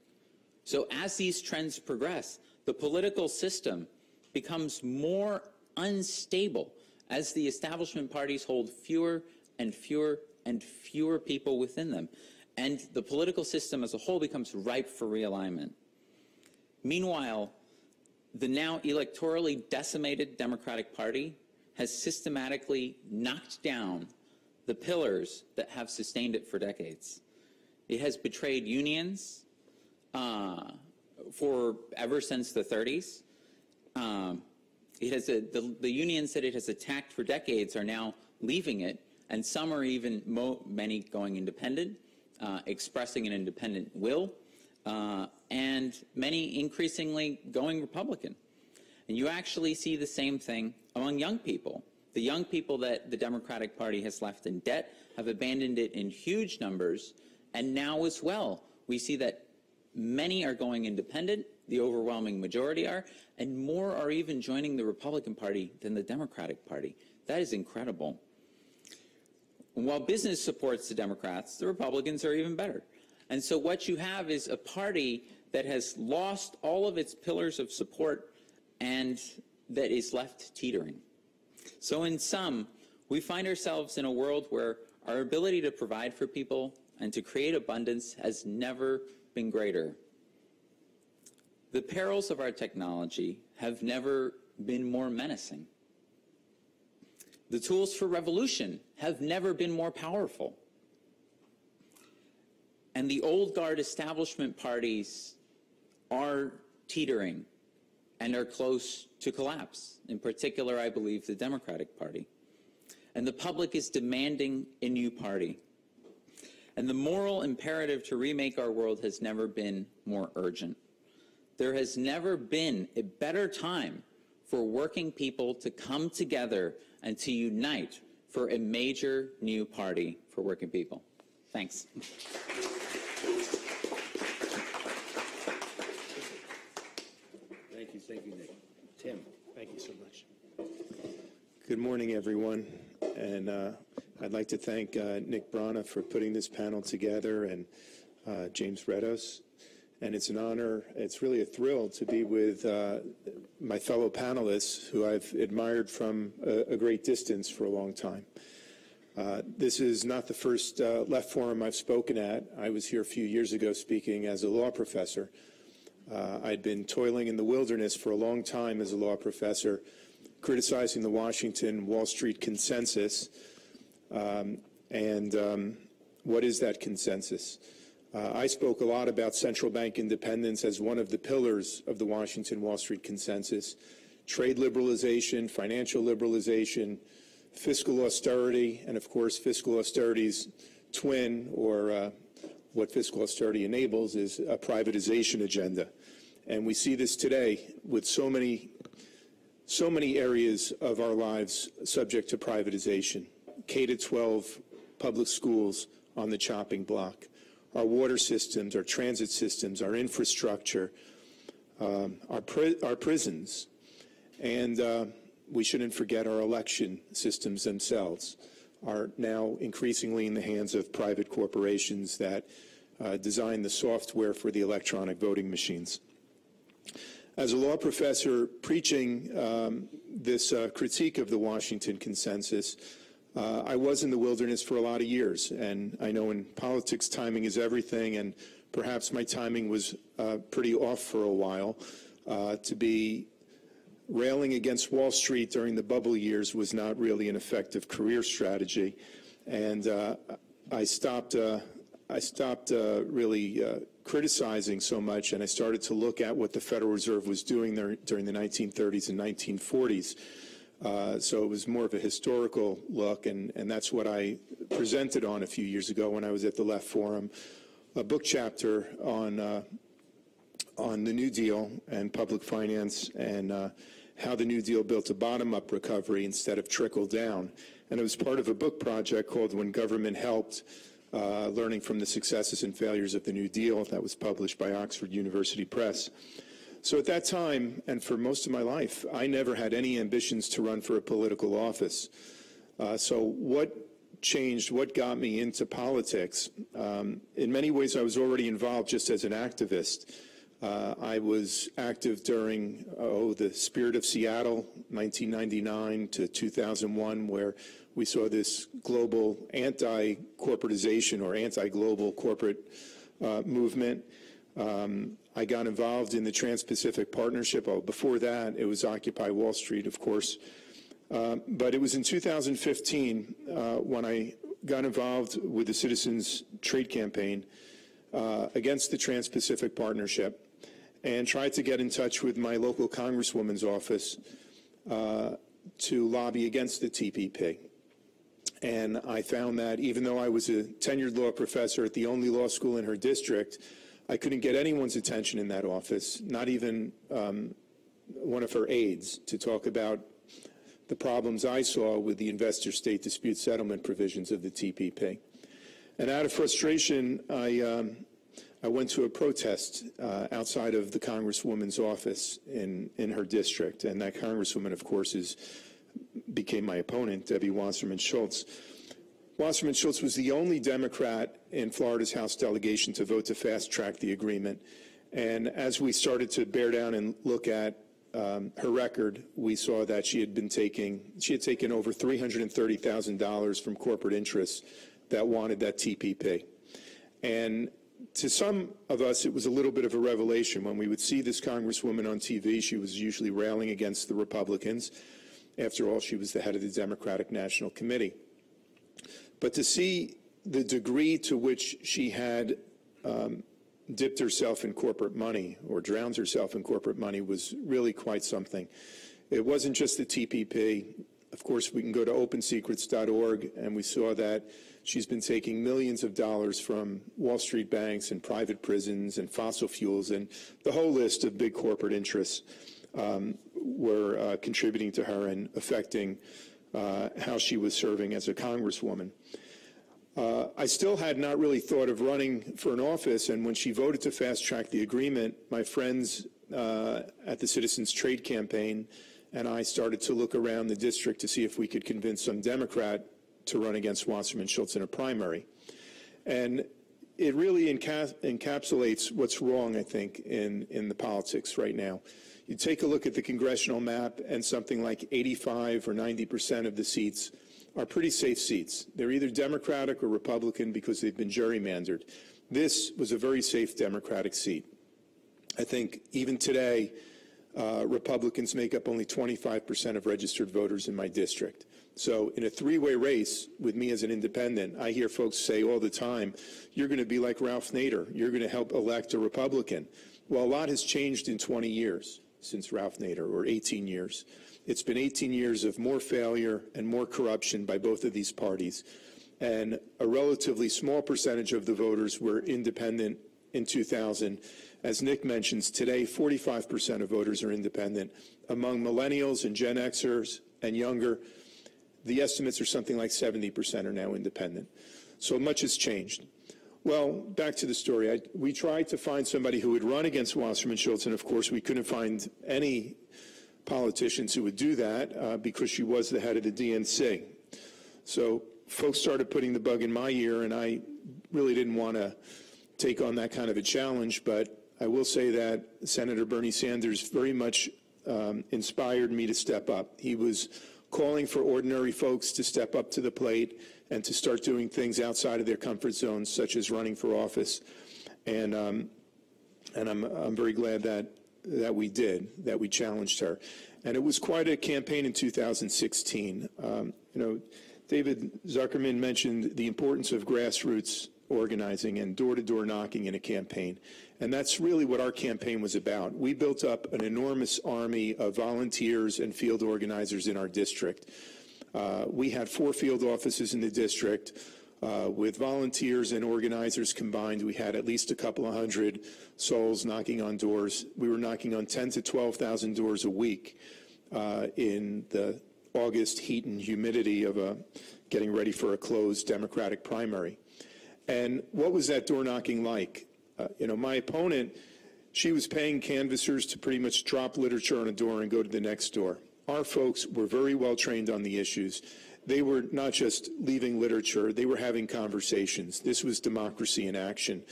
So as these trends progress, the political system becomes more unstable as the establishment parties hold fewer and fewer and fewer people within them, and the political system as a whole becomes ripe for realignment. Meanwhile, the now electorally decimated Democratic Party has systematically knocked down the pillars that have sustained it for decades. It has betrayed unions for ever since the 30s. It has the unions that it has attacked for decades are now leaving it, and some are even many going independent, expressing an independent will, and many increasingly going Republican. And you actually see the same thing among young people. The young people that the Democratic Party has left in debt have abandoned it in huge numbers, and now as well, we see that many are going independent, the overwhelming majority are, and more are even joining the Republican Party than the Democratic Party. That is incredible. And while business supports the Democrats, the Republicans are even better. And so what you have is a party that has lost all of its pillars of support and that is left teetering. So in sum, we find ourselves in a world where our ability to provide for people and to create abundance has never been greater. The perils of our technology have never been more menacing. The tools for revolution have never been more powerful. And the old guard establishment parties are teetering and are close to collapse. In particular, I believe, the Democratic Party. And the public is demanding a new party. And the moral imperative to remake our world has never been more urgent. There has never been a better time for working people to come together and to unite for a major new party for working people. Thanks. Thank you, Nick. Tim. Thank you so much. Good morning, everyone. And I'd like to thank Nick Brana for putting this panel together, and James Vrettos. And it's an honor, it's really a thrill to be with my fellow panelists who I've admired from a great distance for a long time. This is not the first left forum I've spoken at. I was here a few years ago speaking as a law professor. I'd been toiling in the wilderness for a long time as a law professor, criticizing the Washington Wall Street consensus. What is that consensus? I spoke a lot about central bank independence as one of the pillars of the Washington Wall Street consensus. Trade liberalization, financial liberalization, fiscal austerity, and of course fiscal austerity's twin, or what fiscal austerity enables, is a privatization agenda. And we see this today with so many areas of our lives subject to privatization. K-12 public schools on the chopping block. Our water systems, our transit systems, our infrastructure, our prisons, and we shouldn't forget our election systems themselves are now increasingly in the hands of private corporations that design the software for the electronic voting machines. As a law professor preaching this critique of the Washington consensus, I was in the wilderness for a lot of years, and I know in politics timing is everything, and perhaps my timing was pretty off for a while. To be railing against Wall Street during the bubble years was not really an effective career strategy, and I stopped I stopped really criticizing so much, and I started to look at what the Federal Reserve was doing there during the 1930s and 1940s. So it was more of a historical look, and that's what I presented on a few years ago when I was at the Left Forum, a book chapter on the New Deal and public finance and how the New Deal built a bottom-up recovery instead of trickle-down. And it was part of a book project called When Government Helped, learning from the successes and failures of the New Deal, that was published by Oxford University Press. So at that time, and for most of my life, I never had any ambitions to run for a political office. So what changed, what got me into politics? In many ways, I was already involved just as an activist. I was active during, the Spirit of Seattle, 1999 to 2001, where we saw this global anti-corporatization or anti-global corporate movement. I got involved in the Trans-Pacific Partnership. Before that, it was Occupy Wall Street, of course. But it was in 2015 when I got involved with the Citizens Trade Campaign against the Trans-Pacific Partnership and tried to get in touch with my local congresswoman's office to lobby against the TPP. And I found that even though I was a tenured law professor at the only law school in her district, I couldn't get anyone's attention in that office, not even one of her aides, to talk about the problems I saw with the investor-state dispute settlement provisions of the TPP. And out of frustration, I went to a protest outside of the Congresswoman's office in her district. And that Congresswoman, of course, became my opponent, Debbie Wasserman Schultz. Wasserman Schultz was the only Democrat in Florida's House delegation to vote to fast-track the agreement. And as we started to bear down and look at her record, we saw that she had taken over $330,000 from corporate interests that wanted that TPP. And to some of us, it was a little bit of a revelation. When we would see this Congresswoman on TV, she was usually railing against the Republicans. After all, she was the head of the Democratic National Committee. But to see the degree to which she had dipped herself in corporate money or drowned herself in corporate money was really quite something. It wasn't just the TPP. Of course, we can go to opensecrets.org, and we saw that she's been taking millions of dollars from Wall Street banks and private prisons and fossil fuels, and the whole list of big corporate interests were contributing to her and affecting how she was serving as a congresswoman. I still had not really thought of running for an office, and when she voted to fast-track the agreement, my friends at the Citizens Trade Campaign and I started to look around the district to see if we could convince some Democrat to run against Wasserman Schultz in a primary. And it really encapsulates what's wrong, I think, in the politics right now. You take a look at the congressional map, and something like 85 or 90% of the seats are pretty safe seats. They're either Democratic or Republican because they've been gerrymandered. This was a very safe Democratic seat. I think even today, Republicans make up only 25% of registered voters in my district. So in a three-way race with me as an independent, I hear folks say all the time, you're going to be like Ralph Nader. You're going to help elect a Republican. Well, a lot has changed in 20 years since Ralph Nader, or 18 years. It's been 18 years of more failure and more corruption by both of these parties. And a relatively small percentage of the voters were independent in 2000. As Nick mentions, today 45% of voters are independent. Among millennials and Gen Xers and younger, the estimates are something like 70% are now independent. So much has changed. Well, back to the story. We tried to find somebody who would run against Wasserman Schultz, and of course we couldn't find any politicians who would do that because she was the head of the DNC. So folks started putting the bug in my ear, and I really didn't want to take on that kind of a challenge, but I will say that Senator Bernie Sanders very much inspired me to step up. He was calling for ordinary folks to step up to the plate and to start doing things outside of their comfort zones, such as running for office. And I'm very glad that we did, that we challenged her. And it was quite a campaign in 2016. David Zuckerman mentioned the importance of grassroots organizing and door-to-door knocking in a campaign. And that's really what our campaign was about. We built up an enormous army of volunteers and field organizers in our district. We had 4 field offices in the district. With volunteers and organizers combined, we had at least a couple of hundred souls knocking on doors. We were knocking on 10,000 to 12,000 doors a week in the August heat and humidity of getting ready for a closed Democratic primary. And what was that door knocking like? My opponent, she was paying canvassers to pretty much drop literature on a door and go to the next door. Our folks were very well trained on the issues. They were not just leaving literature, they were having conversations. This was democracy in action.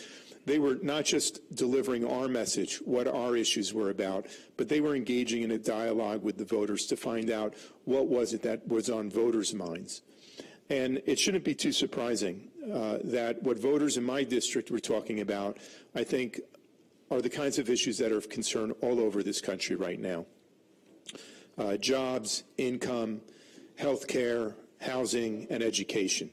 They were not just delivering our message, what our issues were about, but they were engaging in a dialogue with the voters to find out what was it that was on voters' minds. And it shouldn't be too surprising that what voters in my district were talking about, I think, are the kinds of issues that are of concern all over this country right now. Jobs, income, health care, housing, and education.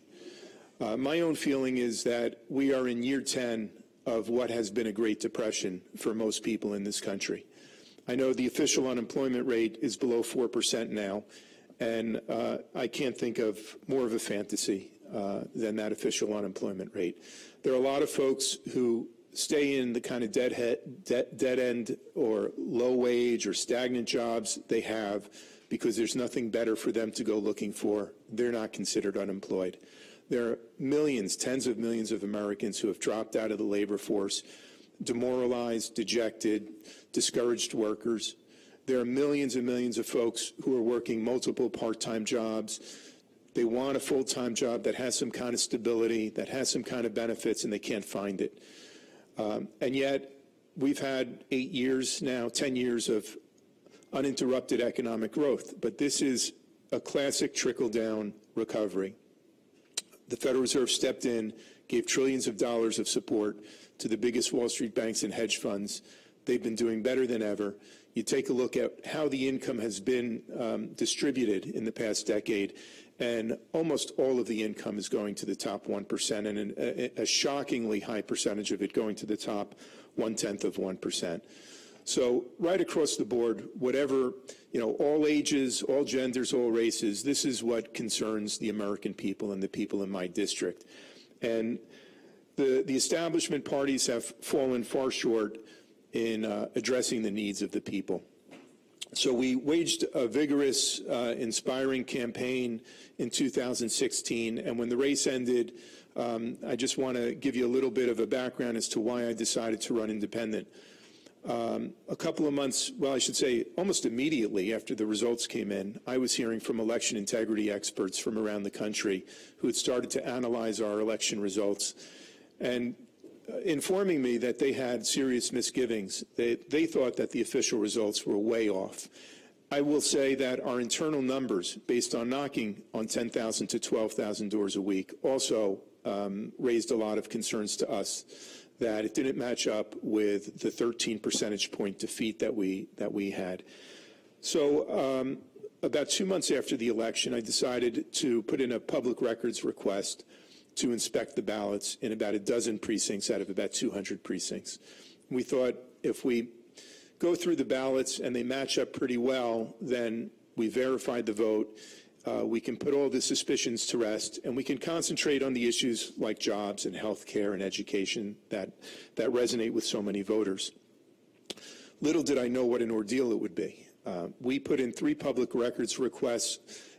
My own feeling is that we are in year 10 of what has been a Great Depression for most people in this country. I know the official unemployment rate is below 4% now, and I can't think of more of a fantasy than that official unemployment rate. There are a lot of folks who stay in the kind of dead end or low wage or stagnant jobs they have because there's nothing better for them to go looking for. They're not considered unemployed. There are millions, tens of millions of Americans who have dropped out of the labor force, demoralized, dejected, discouraged workers. There are millions and millions of folks who are working multiple part-time jobs. They want a full-time job that has some kind of stability, that has some kind of benefits, and they can't find it. And yet, we've had 8 years now, 10 years of uninterrupted economic growth. But this is a classic trickle-down recovery. The Federal Reserve stepped in, gave trillions of dollars of support to the biggest Wall Street banks and hedge funds. They've been doing better than ever. You take a look at how the income has been distributed in the past decade, and almost all of the income is going to the top 1%, and a shockingly high percentage of it going to the top 0.1%. So right across the board, whatever, all ages, all genders, all races, this is what concerns the American people and the people in my district. And the establishment parties have fallen far short in addressing the needs of the people. So we waged a vigorous, inspiring campaign in 2016, and when the race ended, I just want to give you a little bit of a background as to why I decided to run independent. A couple of months, well, I should say almost immediately after the results came in, I was hearing from election integrity experts from around the country who had started to analyze our election results and informing me that they had serious misgivings. They thought that the official results were way off. I will say that our internal numbers, based on knocking on 10,000 to 12,000 doors a week, also raised a lot of concerns to us, that it didn't match up with the 13 percentage point defeat that we had. So about 2 months after the election, I decided to put in a public records request to inspect the ballots in about a dozen precincts out of about 200 precincts. We thought if we go through the ballots and they match up pretty well, then we verified the vote. We can put all the suspicions to rest, and we can concentrate on the issues like jobs and health care and education that resonate with so many voters. Little did I know what an ordeal it would be. We put in 3 public records requests,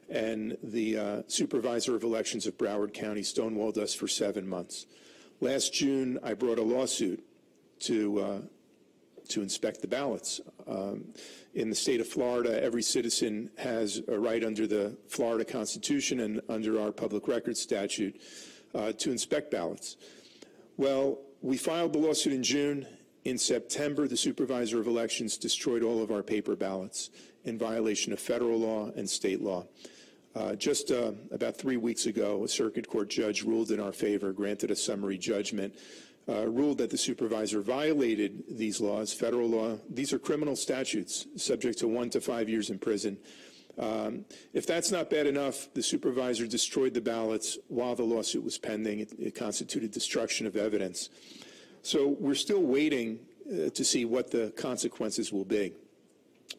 and the supervisor of elections of Broward County stonewalled us for 7 months. Last June, I brought a lawsuit to inspect the ballots. In the state of Florida, every citizen has a right under the Florida Constitution and under our public records statute to inspect ballots. Well, we filed the lawsuit in June. In September, the supervisor of elections destroyed all of our paper ballots in violation of federal law and state law. Just about 3 weeks ago, a circuit court judge ruled in our favor, granted a summary judgment, ruled that the supervisor violated these laws, federal law. These are criminal statutes, subject to 1 to 5 years in prison. If that's not bad enough, the supervisor destroyed the ballots while the lawsuit was pending. It constituted destruction of evidence. So we're still waiting to see what the consequences will be.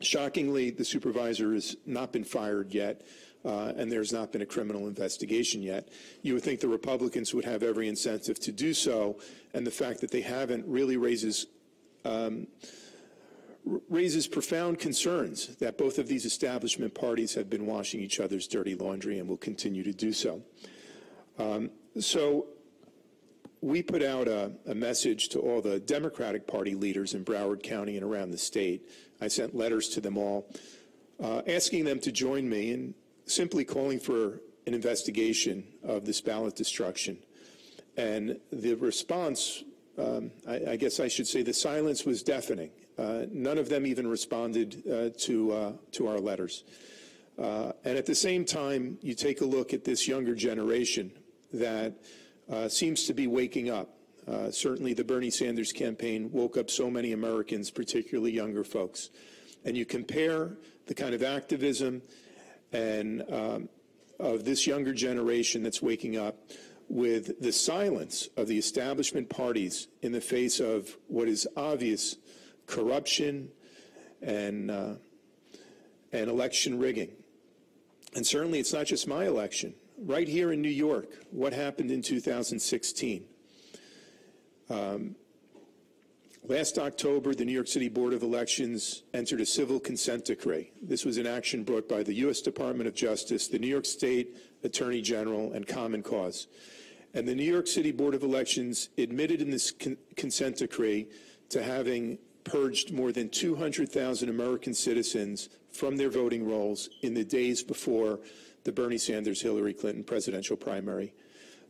Shockingly, the supervisor has not been fired yet, and there's not been a criminal investigation yet. You would think the Republicans would have every incentive to do so, and the fact that they haven't really raises profound concerns that both of these establishment parties have been washing each other's dirty laundry and will continue to do so. So we put out a message to all the Democratic Party leaders in Broward County and around the state. I sent letters to them all, asking them to join me in simply calling for an investigation of this ballot destruction. And the response, I guess I should say the silence was deafening. None of them even responded to our letters. And at the same time, you take a look at this younger generation that seems to be waking up. Certainly the Bernie Sanders campaign woke up so many Americans, particularly younger folks. And you compare the kind of activism and of this younger generation that's waking up with the silence of the establishment parties in the face of what is obvious corruption and election rigging. And certainly it's not just my election. Right here in New York, what happened in 2016? Last October, the New York City Board of Elections entered a civil consent decree. This was an action brought by the U.S. Department of Justice, the New York State Attorney General, and Common Cause. And the New York City Board of Elections admitted in this consent decree to having purged more than 200,000 American citizens from their voting rolls in the days before the Bernie Sanders-Hillary Clinton presidential primary.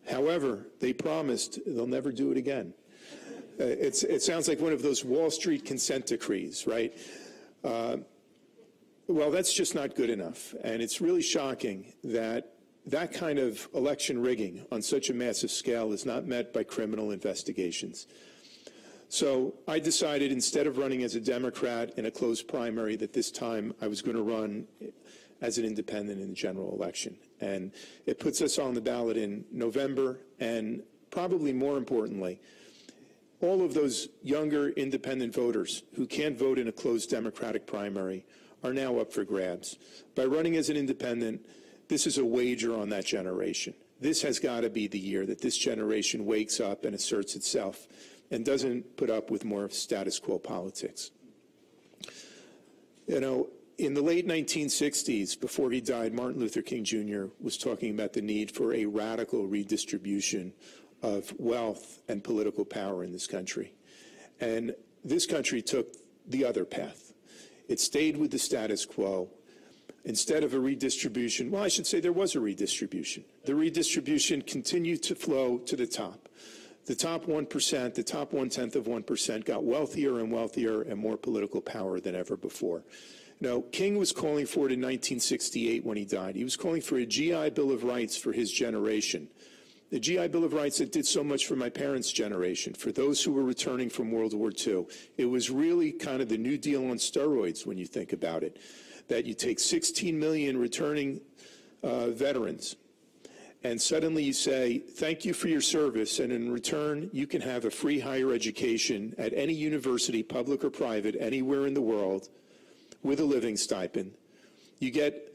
However, they promised they'll never do it again. It sounds like one of those Wall Street consent decrees, right? Well, that's just not good enough. And it's really shocking that that kind of election rigging on such a massive scale is not met by criminal investigations. So I decided, instead of running as a Democrat in a closed primary, that this time I was going to run as an independent in the general election. And it puts us on the ballot in November, and probably more importantly, all of those younger independent voters who can't vote in a closed Democratic primary are now up for grabs. By running as an independent, this is a wager on that generation. This has got to be the year that this generation wakes up and asserts itself and doesn't put up with more status quo politics. You know, in the late 1960s, before he died, Martin Luther King Jr. was talking about the need for a radical redistribution of wealth and political power in this country. And this country took the other path. It stayed with the status quo. Instead of a redistribution, well, I should say there was a redistribution. The redistribution continued to flow to the top. The top 1%, the top 1/10 of 1% got wealthier and wealthier and more political power than ever before. Now, King was calling for it in 1968 when he died. He was calling for a GI Bill of Rights for his generation. The GI Bill of Rights that did so much for my parents' generation, for those who were returning from World War II. It was really kind of the New Deal on steroids when you think about it, that you take 16 million returning veterans, and suddenly you say, thank you for your service, and in return, you can have a free higher education at any university, public or private, anywhere in the world, with a living stipend. You get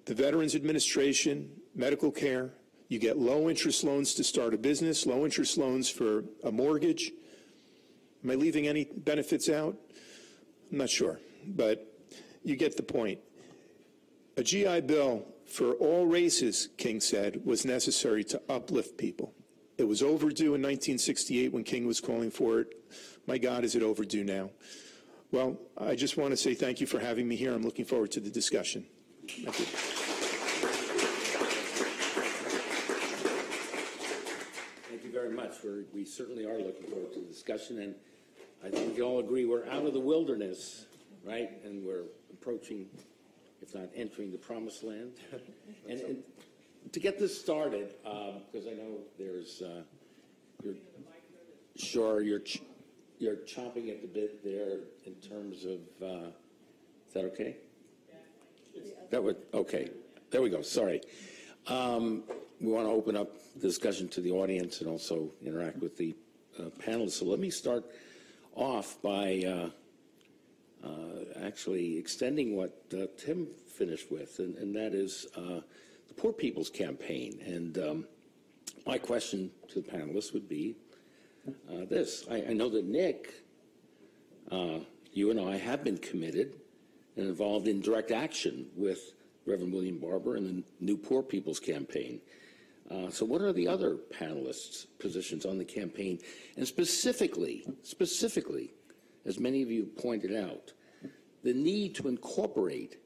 the Veterans Administration, medical care. You get low-interest loans to start a business, low-interest loans for a mortgage. Am I leaving any benefits out? I'm not sure, but you get the point. A GI Bill for all races, King said, was necessary to uplift people. It was overdue in 1968 when King was calling for it. My God, is it overdue now? Well, I just want to say thank you for having me here. I'm looking forward to the discussion. Thank you. Thank you very much. We certainly are looking forward to the discussion, and I think we all agree we're out of the wilderness, right? And we're approaching, if not entering, the promised land. And to get this started, because I know there's, you're chomping at the bit there in terms of, is that okay? That would, okay. There we go, sorry. We want to open up the discussion to the audience and also interact with the panelists. So let me start off by actually extending what Tim finished with, and that is the Poor People's Campaign. And my question to the panelists would be this. I know that Nick, you and I have been committed and involved in direct action with Reverend William Barber and the new Poor People's Campaign. So what are the other panelists' positions on the campaign? And specifically, as many of you pointed out, the need to incorporate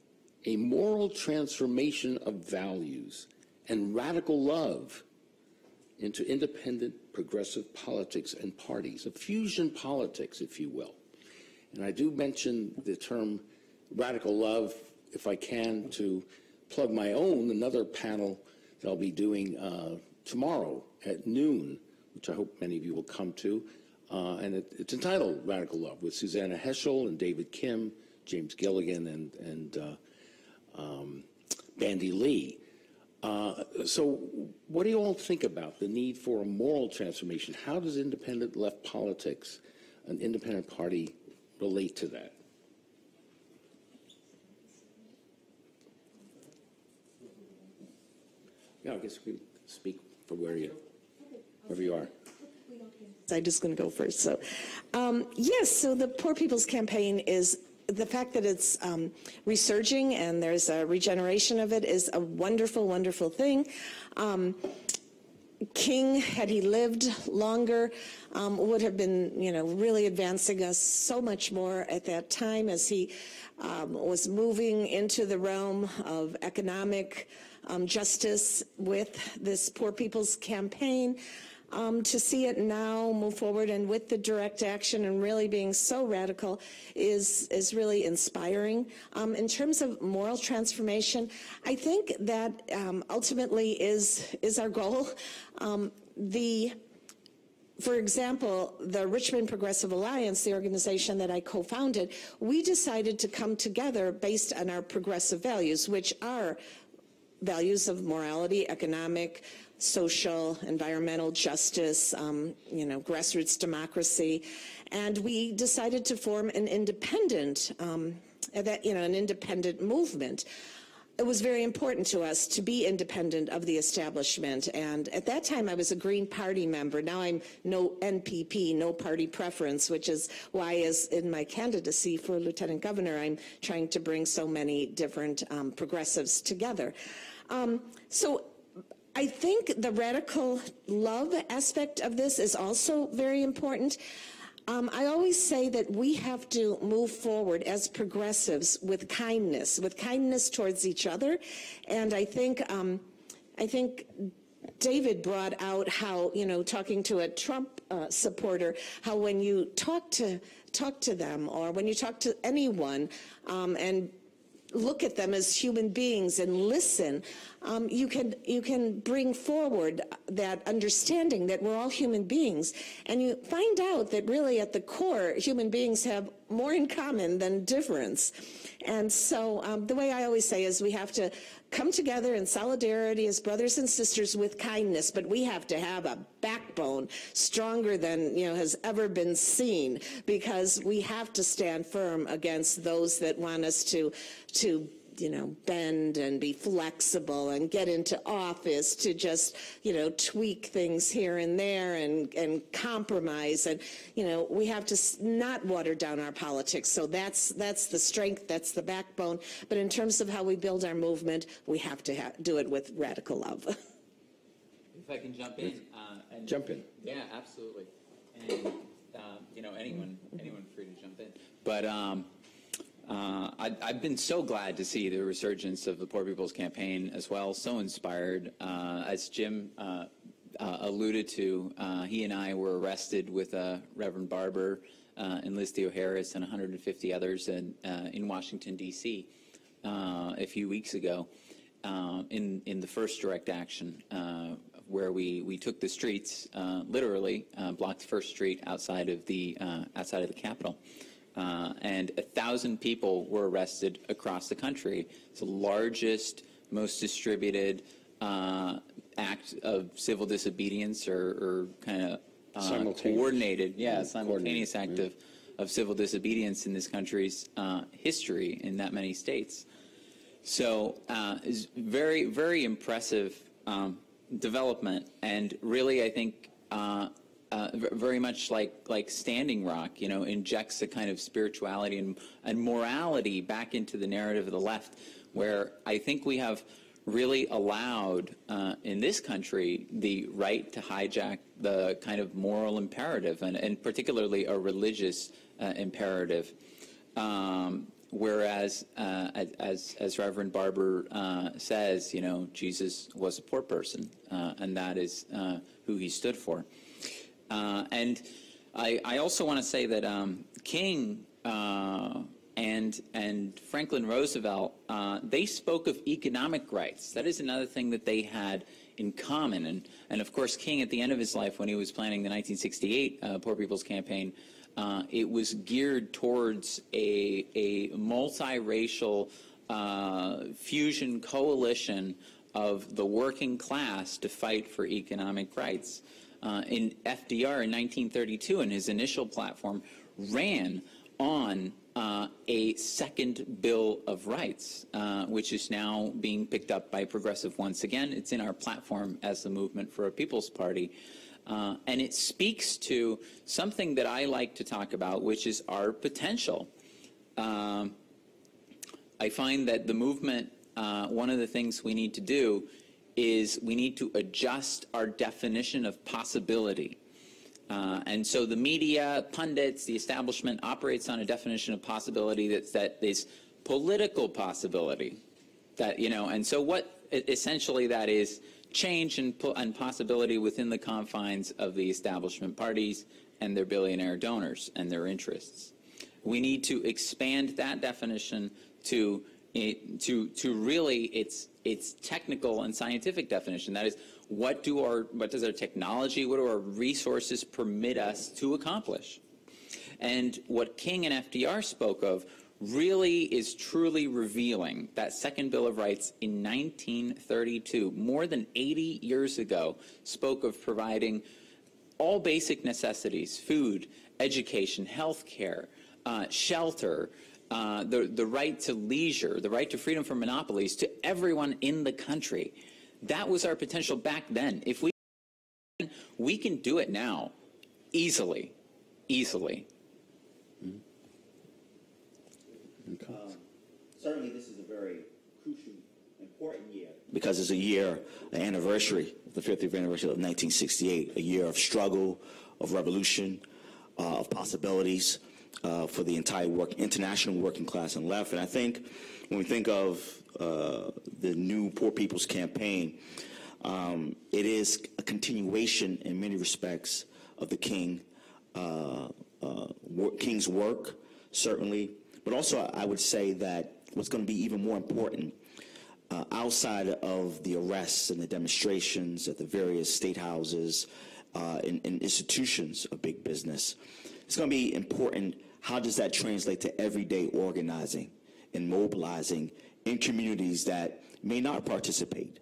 a moral transformation of values and radical love into independent progressive politics and parties, a fusion politics, if you will. And I do mention the term radical love, if I can, to plug my own, another panel that I'll be doing tomorrow at noon, which I hope many of you will come to. And it's entitled Radical Love, with Susanna Heschel and David Kim, James Gilligan, and Bandy Lee. So what do you all think about the need for a moral transformation? How does independent left politics, an independent party, relate to that? Yeah, I guess we can speak for wherever you are. I'm just going to go first. So, yes, so the Poor People's Campaign is the fact that it's resurging and there's a regeneration of it is a wonderful, wonderful thing. King, had he lived longer, would have been, really advancing us so much more at that time as he was moving into the realm of economic justice with this Poor People's Campaign. To see it now move forward and with the direct action and really being so radical is really inspiring. In terms of moral transformation, I think that ultimately is our goal. For example, the Richmond Progressive Alliance, the organization that I co-founded, we decided to come together based on our progressive values, which are values of morality, economic, social, environmental justice, grassroots democracy, and we decided to form an independent, an independent movement. It was very important to us to be independent of the establishment, and at that time I was a Green Party member. Now I'm no NPP, no party preference, which is why, as in my candidacy for Lieutenant Governor, I'm trying to bring so many different progressives together. So I think the radical love aspect of this is also very important. I always say that we have to move forward as progressives with kindness towards each other. And I think David brought out how, talking to a Trump supporter, how when you talk to them, or when you talk to anyone and look at them as human beings and listen, you can bring forward that understanding that we're all human beings, and you find out that really at the core human beings have more in common than difference. And so the way I always say is we have to come together in solidarity as brothers and sisters with kindness, but we have to have a backbone stronger than has ever been seen, because we have to stand firm against those that want us to bend and be flexible and get into office to just, tweak things here and there and compromise. And, we have to not water down our politics. So that's the strength, that's the backbone. But in terms of how we build our movement, we have to do it with radical love. If I can jump in. Jump in. Yeah, absolutely. And, anyone free to jump in. But I've been so glad to see the resurgence of the Poor People's Campaign as well, so inspired. As Jim alluded to, he and I were arrested with Reverend Barber and Liz Theo-Harris and 150 others in Washington, D.C. A few weeks ago in the first direct action, where we took the streets, literally blocked First Street outside of the Capitol. and 1,000 people were arrested across the country. It's the largest, most distributed act of civil disobedience or kind of coordinated, simultaneous act of civil disobedience in this country's history in that many states. So it's very, very impressive development, and really, I think, very much like Standing Rock, injects a kind of spirituality and morality back into the narrative of the left, where I think we have really allowed in this country the right to hijack the kind of moral imperative, and particularly a religious imperative. Whereas, as Reverend Barber says, Jesus was a poor person, and that is who he stood for. And I also want to say that King and Franklin Roosevelt, they spoke of economic rights. That is another thing that they had in common. And of course, King, at the end of his life, when he was planning the 1968 Poor People's Campaign, it was geared towards a multiracial fusion coalition of the working class to fight for economic rights. In FDR in 1932, in his initial platform, ran on a second Bill of Rights, which is now being picked up by Progressive once again. It's in our platform as the Movement for a People's Party. And it speaks to something that I like to talk about, which is our potential. I find that the movement, one of the things we need to do is we need to adjust our definition of possibility. And so the media, pundits, the establishment operates on a definition of possibility that is political possibility. And so what essentially that is change and possibility within the confines of the establishment parties and their billionaire donors and their interests. We need to expand that definition to really its technical and scientific definition. That is, what does our technology, what do our resources permit us to accomplish? And what King and FDR spoke of really is truly revealing. That second Bill of Rights in 1932, more than 80 years ago, spoke of providing all basic necessities: food, education, health care, shelter, the right to leisure, the right to freedom from monopolies to everyone in the country. That was our potential back then. If we can do it now, easily. Certainly, this is a very crucial, important year, because it's a year, an anniversary, the 50th anniversary of 1968, a year of struggle, of revolution, of possibilities for the entire international working class and left. And I think when we think of the new Poor People's Campaign, it is a continuation in many respects of the King's work, certainly. But also, I would say that what's going to be even more important, outside of the arrests and the demonstrations at the various state houses and institutions of big business, it's going to be important, how does that translate to everyday organizing and mobilizing in communities that may not participate,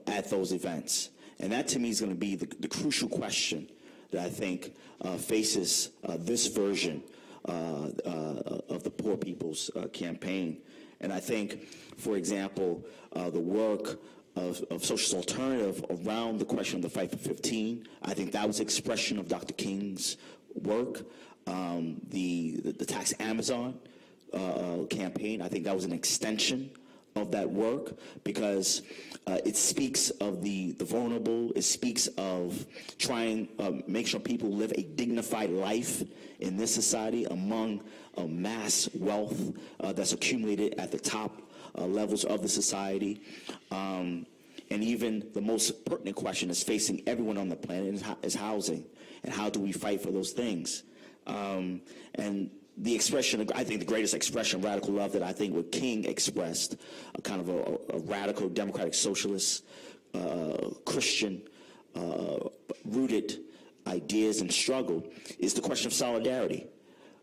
at those events? And that, to me, is going to be the crucial question that I think faces this version of the Poor People's Campaign. And I think, for example, the work of Socialist Alternative around the question of the Fight for 15, I think that was expression of Dr. King's work. The Tax Amazon campaign, I think that was an extension of that work, because it speaks of the vulnerable. It speaks of trying make sure people live a dignified life in this society among mass wealth that's accumulated at the top levels of the society. And even the most pertinent question is facing everyone on the planet is housing, and how do we fight for those things? And the expression, I think the greatest expression of radical love that I think what King expressed, a kind of a radical democratic socialist, Christian, rooted ideas and struggle, is the question of solidarity.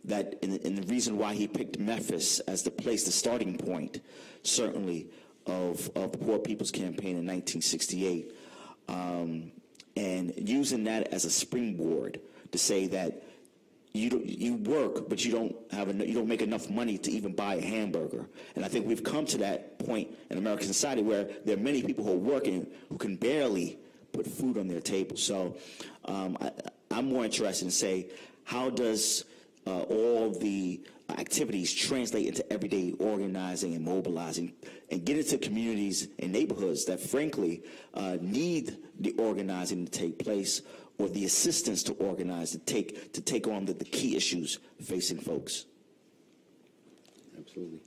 and the reason why he picked Memphis as the place, the starting point, certainly, of the Poor People's Campaign in 1968, and using that as a springboard to say that you work, but you don't make enough money to even buy a hamburger. And I think we've come to that point in American society where there are many people who are working who can barely put food on their table. So I'm more interested in say, how does all the activities translate into everyday organizing and mobilizing and get into communities and neighborhoods that frankly need the organizing to take place, or the assistance to organize to take on the key issues facing folks. Absolutely.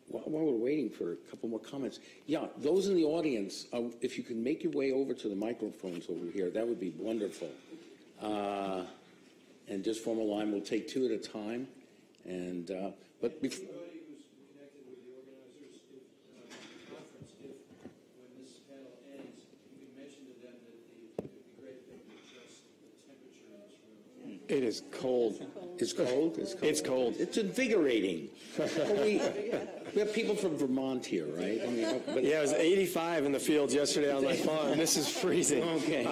While we're waiting for a couple more comments, yeah, those in the audience, if you can make your way over to the microphones over here, that would be wonderful. And just form a line. We'll take two at a time. And but before. Anybody who's connected with the organizers of the conference, when this panel ends, you can mention to them that it would be great if they could adjust the temperature in this room. It is cold. It's cold? It's cold. It's invigorating. Well, we have people from Vermont here, right? I mean, but Yeah, it was 85 in the fields yesterday on my farm. This is freezing. Okay.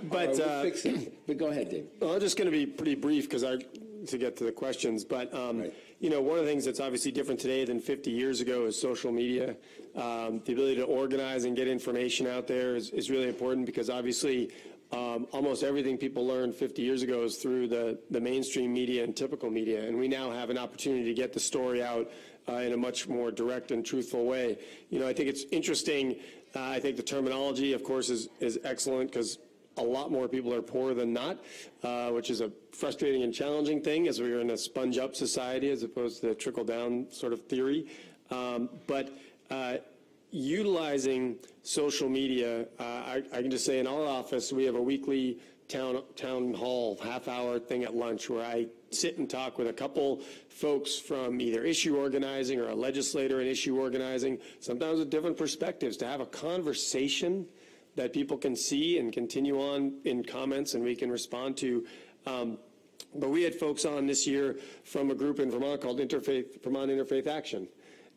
But we'll fix it. But go ahead, Dave. well, I'm just going to be pretty brief because to get to the questions. But Right. you know, one of the things that's obviously different today than 50 years ago is social media. The ability to organize and get information out there is really important because obviously almost everything people learned 50 years ago is through the mainstream media and typical media, and we now have an opportunity to get the story out in a much more direct and truthful way. You know, I think it's interesting. I think the terminology, of course, is excellent because a lot more people are poor than not, which is a frustrating and challenging thing as we're in a sponge-up society as opposed to the trickle-down sort of theory. But utilizing social media, I can just say in our office we have a weekly town hall half-hour thing at lunch where I sit and talk with a couple folks from either issue organizing or a legislator in issue organizing, sometimes with different perspectives, to have a conversation that people can see and continue on in comments and we can respond to. But we had folks on this year from a group in Vermont called Vermont Interfaith Action.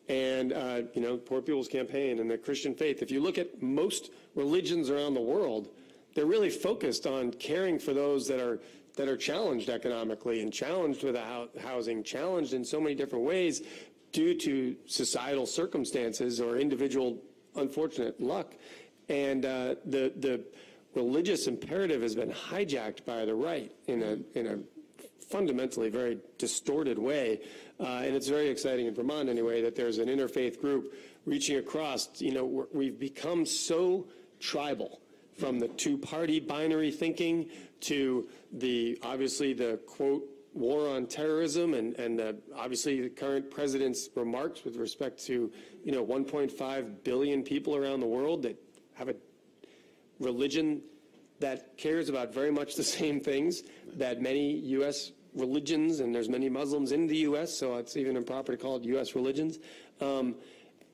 And, you know, Poor People's Campaign and the Christian faith. If you look at most religions around the world, they're really focused on caring for those that are challenged economically and challenged with housing, challenged in so many different ways due to societal circumstances or individual unfortunate luck. And the religious imperative has been hijacked by the right in a fundamentally very distorted way. And it's very exciting in Vermont anyway that there's an interfaith group reaching across. You know, we've become so tribal, from the two-party binary thinking to obviously the quote war on terrorism and obviously the current president's remarks with respect to 1.5 billion people around the world that have a religion that cares about very much the same things that many U.S. religions, and there's many Muslims in the U.S., so it's even improper to call it U.S. religions.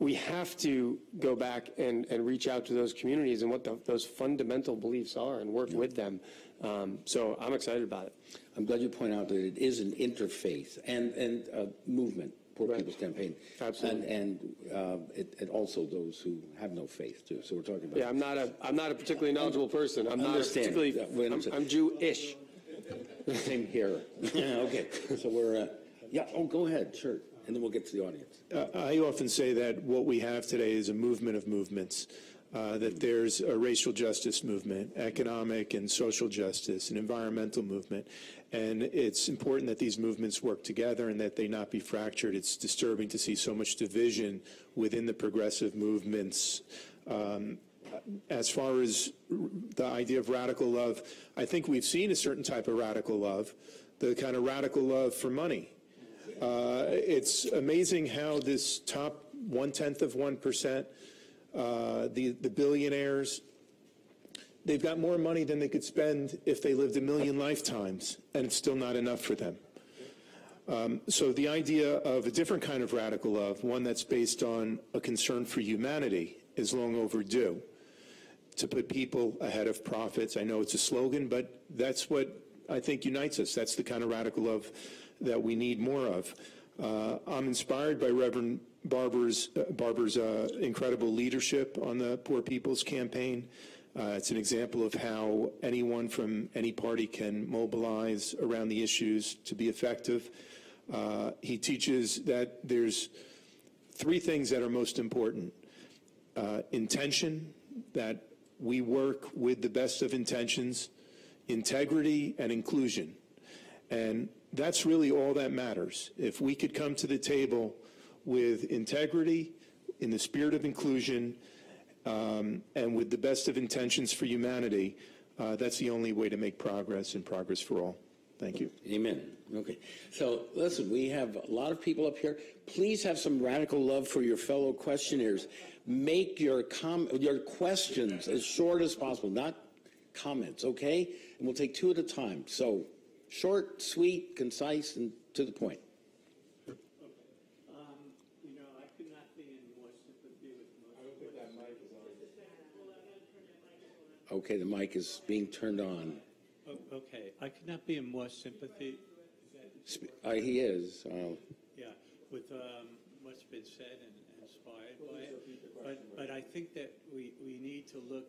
We have to go back and reach out to those communities and what those fundamental beliefs are and work with them. So I'm excited about it. I'm glad you point out that it is an interfaith and movement, Poor People's Campaign. Absolutely. And also those who have no faith, too. So we're talking about... Yeah, I'm not a particularly knowledgeable person. I'm not particularly... I'm Jewish. Same here. Okay. So we're... yeah, go ahead, sure. And then we'll get to the audience. I often say that what we have today is a movement of movements, that there's a racial justice movement, economic and social justice, an environmental movement, and it's important that these movements work together and that they not be fractured. It's disturbing to see so much division within the progressive movements. As far as the idea of radical love, I think we've seen a certain type of radical love, the kind of radical love for money. It's amazing how this top 0.1%, the billionaires, they've got more money than they could spend if they lived 1 million lifetimes, and it's still not enough for them. So the idea of a different kind of radical love, one that's based on a concern for humanity, is long overdue. To put people ahead of profits, I know it's a slogan, but that's what I think unites us. That's the kind of radical love that we need more of. I'm inspired by Reverend Barber's incredible leadership on the Poor People's Campaign. It's an example of how anyone from any party can mobilize around the issues to be effective. He teaches that there's three things that are most important. Intention, that we work with the best of intentions, integrity, and inclusion. And that's really all that matters. If we could come to the table with integrity, in the spirit of inclusion, and with the best of intentions for humanity, that's the only way to make progress, and progress for all. Thank you. Amen. Okay. So, listen, we have a lot of people up here. Please have some radical love for your fellow questionnaires. Make your questions as short as possible, not comments, okay? And we'll take two at a time. So, short, sweet, concise, and to the point. You know, I could not be in more sympathy with most. I don't think that mic is on. Okay, the mic is being turned on. Okay, I could not be in more sympathy. He is. Yeah, with what's been said and inspired by it. But I think that we need to look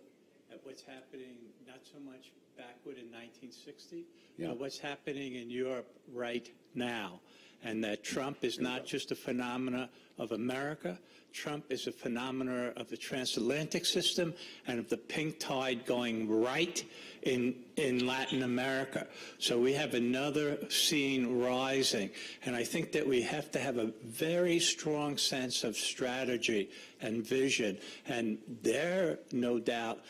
at what's happening not so much backward in 1960, but what's happening in Europe right now. And that Trump is not just a phenomena of America. Trump is a phenomena of the transatlantic system and of the pink tide going right in Latin America. So we have another scene rising. And I think that we have to have a very strong sense of strategy and vision. And they're, no doubt,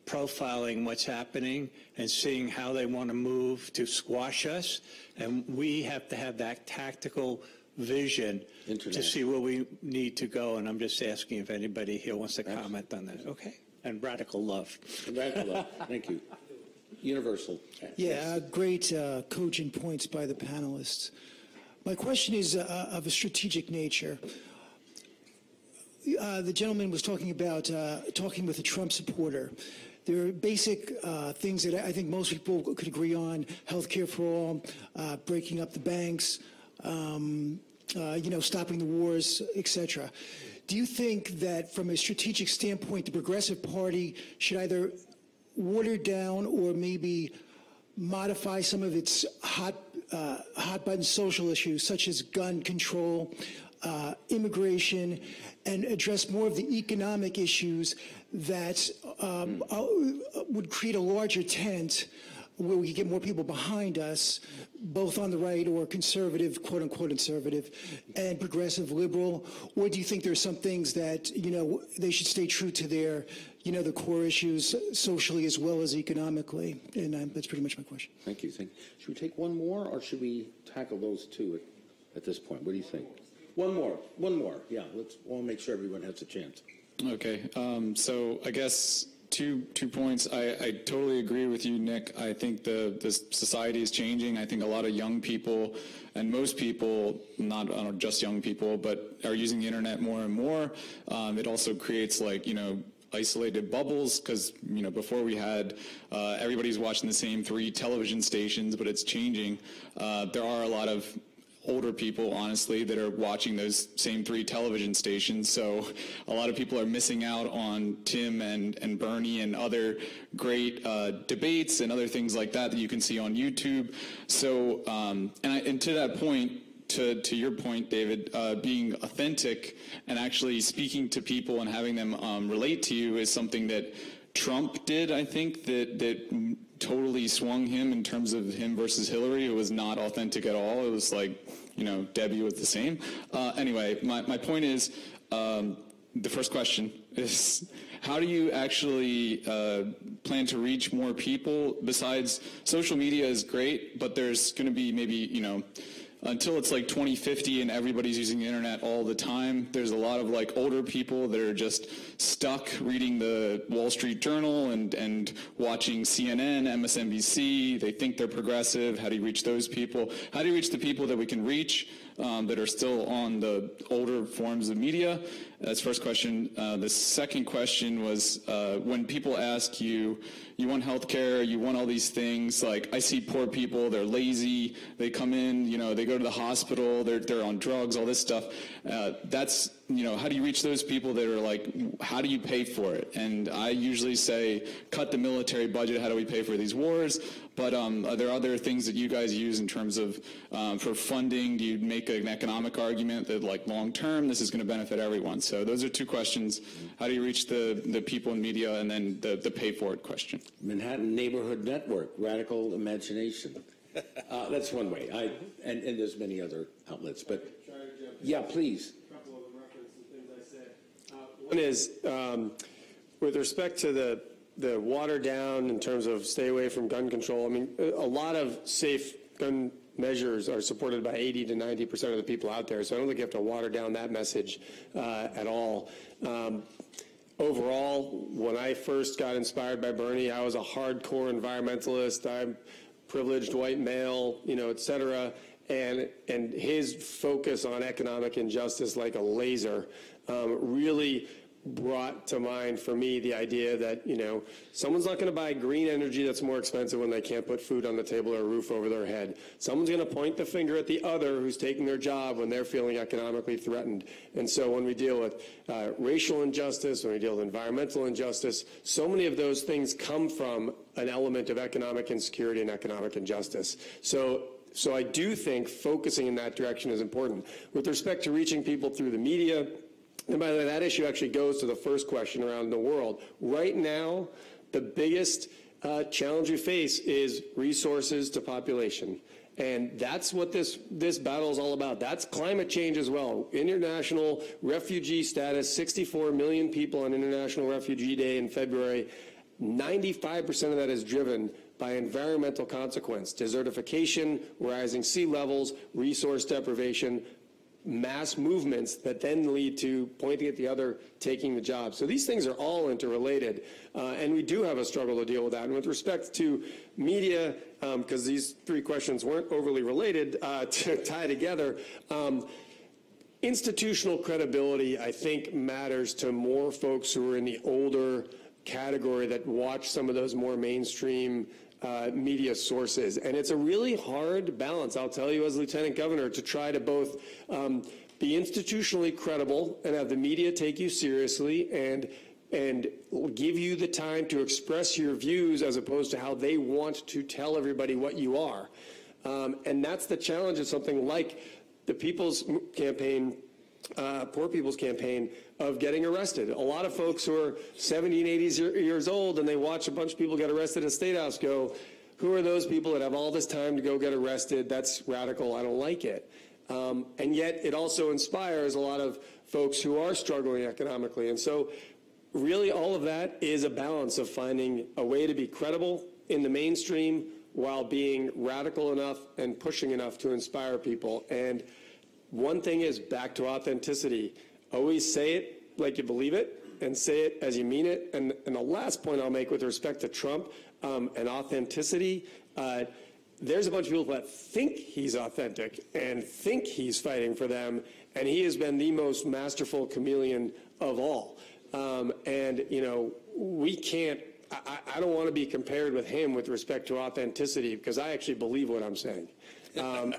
profiling what's happening and seeing how they want to move to squash us. And we have to have that tactical vision to see where we need to go. And I'm just asking if anybody here wants to comment on that. Okay. And radical love. Radical love. Thank you. Universal. Yeah, great cogent points by the panelists. My question is of a strategic nature. The gentleman was talking about talking with a Trump supporter. There are basic things that I think most people could agree on: healthcare for all, breaking up the banks, stopping the wars, etc. Do you think that, from a strategic standpoint, the Progressive Party should either water down or maybe modify some of its hot-button social issues, such as gun control, immigration, and address more of the economic issues that would create a larger tent where we could get more people behind us, both on the right or conservative, quote-unquote conservative, and progressive liberal? Or do you think there's some things that, they should stay true to their, the core issues socially as well as economically? And that's pretty much my question. Thank you. Should we take one more, or should we tackle those two at this point? What do you think? One more. Yeah, we'll make sure everyone has a chance. Okay. So I guess two points. I totally agree with you, Nick. I think the society is changing. I think a lot of young people, and most people, not just young people, but are using the internet more and more. It also creates isolated bubbles, because before we had everybody's watching the same 3 television stations, but it's changing. There are a lot of older people, honestly, that are watching those same 3 television stations. So a lot of people are missing out on Tim and Bernie and other great debates and other things like that you can see on YouTube. So, and to that point, to your point, David, being authentic and actually speaking to people and having them relate to you is something that Trump did, I think, that totally swung him in terms of him versus Hillary. It was not authentic at all. It was like, Debbie was the same. Anyway, my point is, the first question is, how do you actually plan to reach more people? Besides, social media is great, but there's going to be maybe, until it's like 2050 and everybody's using the internet all the time, there's a lot of older people that are just stuck reading the Wall Street Journal and watching CNN, MSNBC. They think they're progressive. How do you reach those people? How do you reach the people that we can reach? that are still on the older forms of media? That's the first question. The second question was, when people ask you, you want healthcare, you want all these things, like I see poor people, they're lazy, they come in, they go to the hospital, they're on drugs, all this stuff. That's, how do you reach those people that are like, how do you pay for it? And I usually say, cut the military budget, how do we pay for these wars? But are there other things that you guys use in terms of, for funding? Do you make an economic argument that like long term, this is going to benefit everyone? So those are two questions. How do you reach the people in media, and then the pay for it question? Manhattan Neighborhood Network, radical imagination. That's one way. And there's many other outlets, but yeah, please. A couple of them reference the things I said. One is with respect to the water down in terms of stay away from gun control. I mean, a lot of safe gun measures are supported by 80 to 90% of the people out there, so I don't think you have to water down that message at all. Overall, when I first got inspired by Bernie, I was a hardcore environmentalist. I'm privileged white male, et cetera, and his focus on economic injustice like a laser really brought to mind for me the idea that, someone's not going to buy green energy that's more expensive when they can't put food on the table or a roof over their head. Someone's going to point the finger at the other who's taking their job when they're feeling economically threatened. And so when we deal with racial injustice, when we deal with environmental injustice, so many of those things come from an element of economic insecurity and economic injustice. So I do think focusing in that direction is important. With respect to reaching people through the media, and by the way, that issue actually goes to the first question around the world. Right now, the biggest challenge we face is resources to population. And that's what this battle is all about. That's climate change as well. International refugee status, 64 million people on International Refugee Day in February. 95% of that is driven by environmental consequence, desertification, rising sea levels, resource deprivation, mass movements that then lead to pointing at the other, taking the job. So these things are all interrelated, and we do have a struggle to deal with that. And with respect to media, because these three questions weren't overly related to tie together, institutional credibility, I think, matters to more folks who are in the older category that watch some of those more mainstream media sources. And it's a really hard balance, I'll tell you, as Lieutenant Governor, to try to both be institutionally credible and have the media take you seriously and give you the time to express your views as opposed to how they want to tell everybody what you are. And that's the challenge of something like the People's Campaign, Poor People's Campaign, of getting arrested. A lot of folks who are 70 and 80 years old and they watch a bunch of people get arrested at State House go, who are those people that have all this time to go get arrested? That's radical. I don't like it. And yet it also inspires a lot of folks who are struggling economically. And so really all of that is a balance of finding a way to be credible in the mainstream while being radical enough and pushing enough to inspire people. And one thing is back to authenticity. Always say it like you believe it and say it as you mean it. And the last point I'll make with respect to Trump and authenticity, there's a bunch of people that think he's authentic and think he's fighting for them, and he has been the most masterful chameleon of all. We can't, I don't want to be compared with him with respect to authenticity because I actually believe what I'm saying.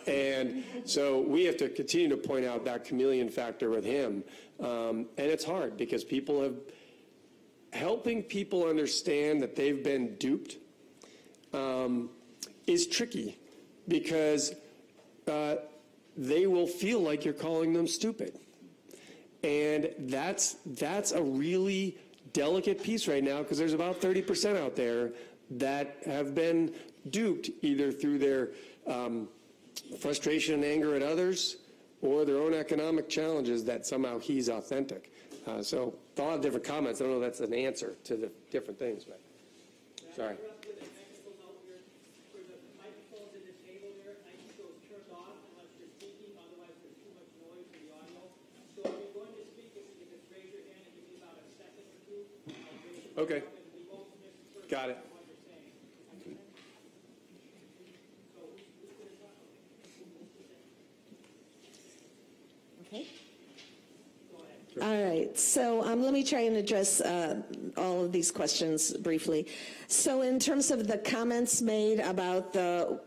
And so we have to continue to point out that chameleon factor with him. And it's hard because helping people understand that they've been duped is tricky because they will feel like you're calling them stupid. And that's a really delicate piece right now because there's about 30% out there that have been duped either through their frustration and anger at others or their own economic challenges that somehow he's authentic. So a lot of different comments. I don't know if that's an answer to the different things, but sorry. Okay. Got it. Okay. All right, so let me try and address all of these questions briefly. So in terms of the comments made about the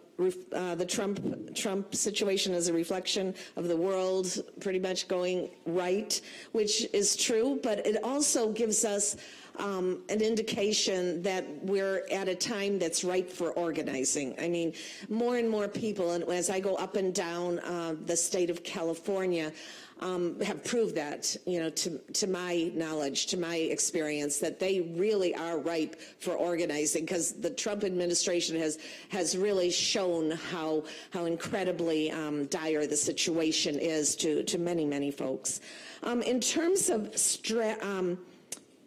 Trump situation as a reflection of the world pretty much going right, which is true, but it also gives us an indication that we're at a time that's ripe for organizing. I mean, more and more people, and as I go up and down the state of California, have proved that, you know, to my knowledge, to my experience, that they really are ripe for organizing, because the Trump administration has really shown how incredibly dire the situation is to many folks.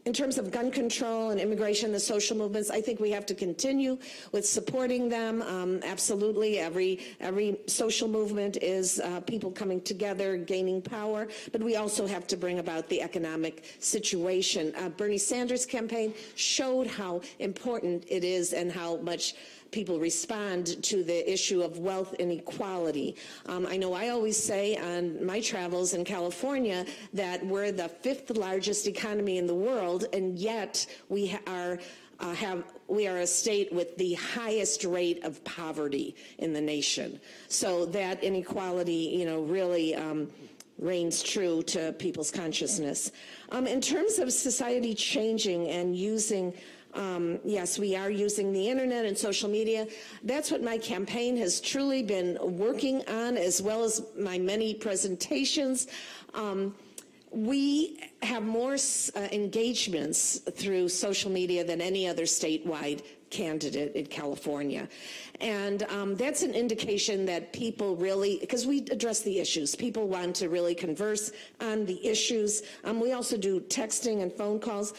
In terms of gun control and immigration, the social movements, I think we have to continue with supporting them. Absolutely, every social movement is people coming together, gaining power, but we also have to bring about the economic situation. Bernie Sanders' campaign showed how important it is and how much people respond to the issue of wealth inequality. I know I always say on my travels in California that we're the 5th largest economy in the world, and yet we are a state with the highest rate of poverty in the nation. So that inequality, you know, really reigns true to people's consciousness. In terms of society changing and using yes, we are using the internet and social media. That's what my campaign has truly been working on, as well as my many presentations. We have more engagements through social media than any other statewide candidate in California. And that's an indication that people really, because we address the issues, people want to really converse on the issues. We also do texting and phone calls.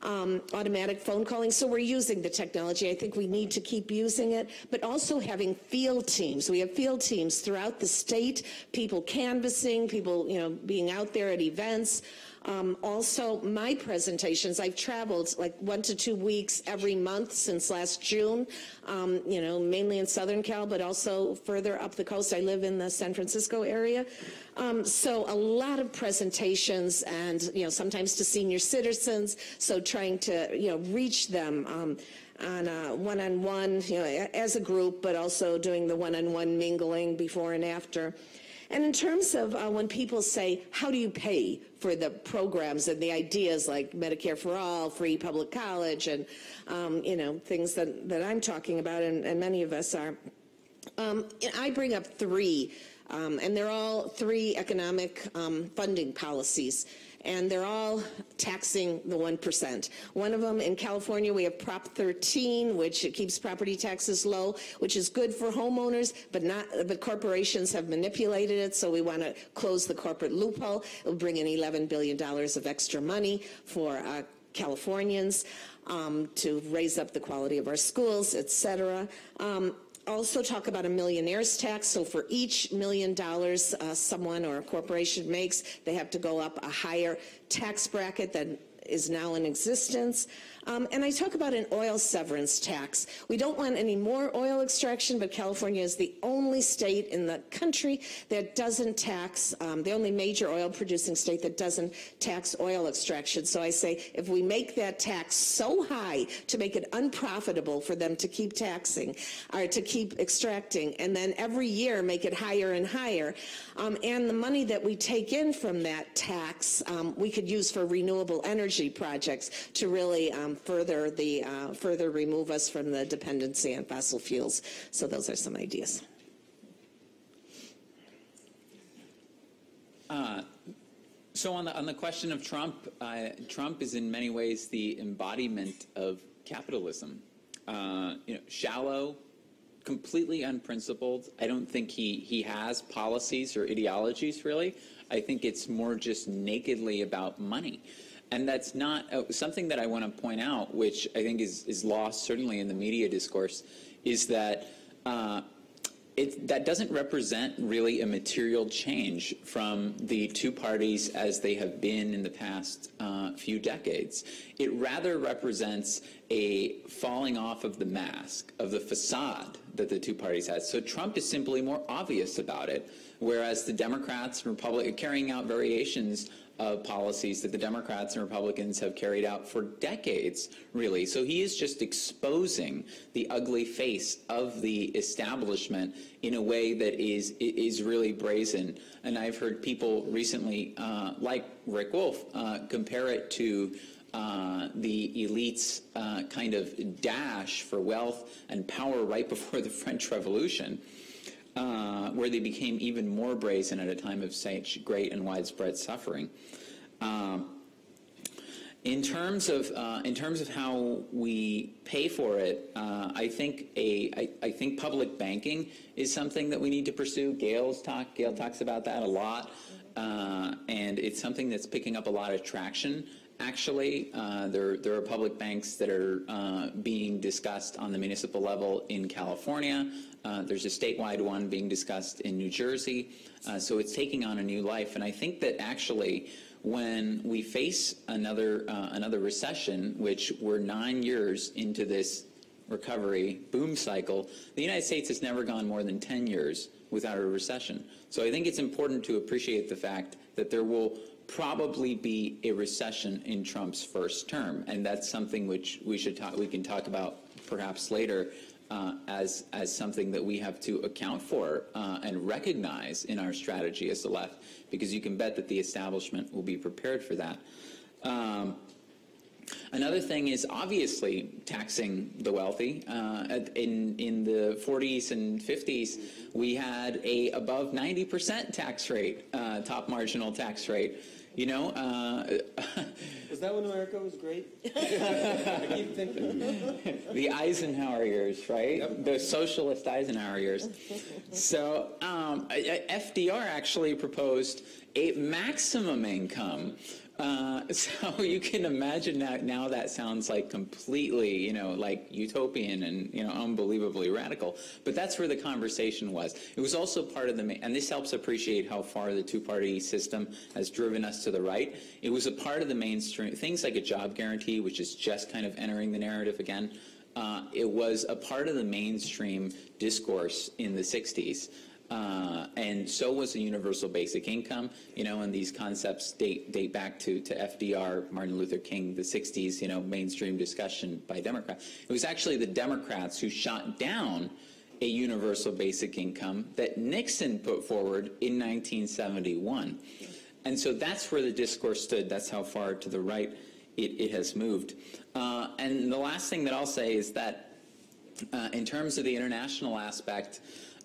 Automatic phone calling, so we're using the technology. I think we need to keep using it, but also having field teams. We have field teams throughout the state, people canvassing, people, you know, being out there at events. Also, my presentations, I've traveled like 1 to 2 weeks every month since last June, you know, mainly in Southern Cal, but also further up the coast. I live in the San Francisco area. So a lot of presentations, and, you know, sometimes to senior citizens, so trying to, you know, reach them on a one-on-one, you know, as a group, but also doing the one-on-one mingling before and after. And in terms of when people say, how do you pay for the programs and the ideas like Medicare for All, free public college, and, you know, things that I'm talking about, and many of us are, I bring up 3, and they're all 3 economic funding policies. And they're all taxing the 1%. One of them, in California, we have Prop 13, which keeps property taxes low, which is good for homeowners, but corporations have manipulated it, so we want to close the corporate loophole. It'll bring in $11 billion of extra money for Californians to raise up the quality of our schools, et cetera. Also talk about a millionaire's tax. So for each $1 million someone or a corporation makes, they have to go up a higher tax bracket than is now in existence. And I talk about an oil severance tax. We don't want any more oil extraction, but California is the only state in the country that doesn't tax, the only major oil producing state that doesn't tax oil extraction. So I say, if we make that tax so high to make it unprofitable for them to keep taxing, or to keep extracting, and then every year make it higher and higher, and the money that we take in from that tax, we could use for renewable energy projects to really further remove us from the dependency on fossil fuels. So those are some ideas. So on the question of Trump, Trump is in many ways the embodiment of capitalism. You know, shallow, completely unprincipled. I don't think he has policies or ideologies, really. I think it's more just nakedly about money. And that's not something that I want to point out, which I think is lost certainly in the media discourse, is that that doesn't represent really a material change from the two parties as they have been in the past few decades. It rather represents a falling off of the mask, of the facade that the two parties had. So Trump is simply more obvious about it, whereas the Democrats and Republicans carrying out variations of policies that the Democrats and Republicans have carried out for decades, really. So he is just exposing the ugly face of the establishment in a way that is really brazen. And I've heard people recently, like Rick Wolf, compare it to the elites' kind of dash for wealth and power right before the French Revolution, where they became even more brazen at a time of such great and widespread suffering. In terms of how we pay for it, I think public banking is something that we need to pursue. Gayle talks about that a lot, and it's something that's picking up a lot of traction. Actually, there are public banks that are being discussed on the municipal level in California. There's a statewide one being discussed in New Jersey. So it's taking on a new life. And I think that actually when we face another recession, which we're 9 years into this recovery boom cycle, the United States has never gone more than 10 years without a recession. So I think it's important to appreciate the fact that there will probably be a recession in Trump's first term, and that's something which we can talk about perhaps later as something that we have to account for and recognize in our strategy as the left, because you can bet that the establishment will be prepared for that. Another thing is obviously taxing the wealthy. In the 40s and 50s, we had a above 90% tax rate, top marginal tax rate. You know, was that when America was great? I keep thinking. The Eisenhower years, right? Yep. The socialist Eisenhower years. So FDR actually proposed a maximum income. So you can imagine that now that sounds like completely, you know, like utopian and, you know, unbelievably radical. But that's where the conversation was. It was also part of the, and this helps appreciate how far the two-party system has driven us to the right. It was a part of the mainstream, things like a job guarantee, which is just kind of entering the narrative again. It was a part of the mainstream discourse in the 60s. And so was the universal basic income, you know, and these concepts date back to FDR, Martin Luther King, the 60s, you know, mainstream discussion by Democrats. It was actually the Democrats who shot down a universal basic income that Nixon put forward in 1971. And so that's where the discourse stood. That's how far to the right it has moved. And the last thing that I'll say is that in terms of the international aspect,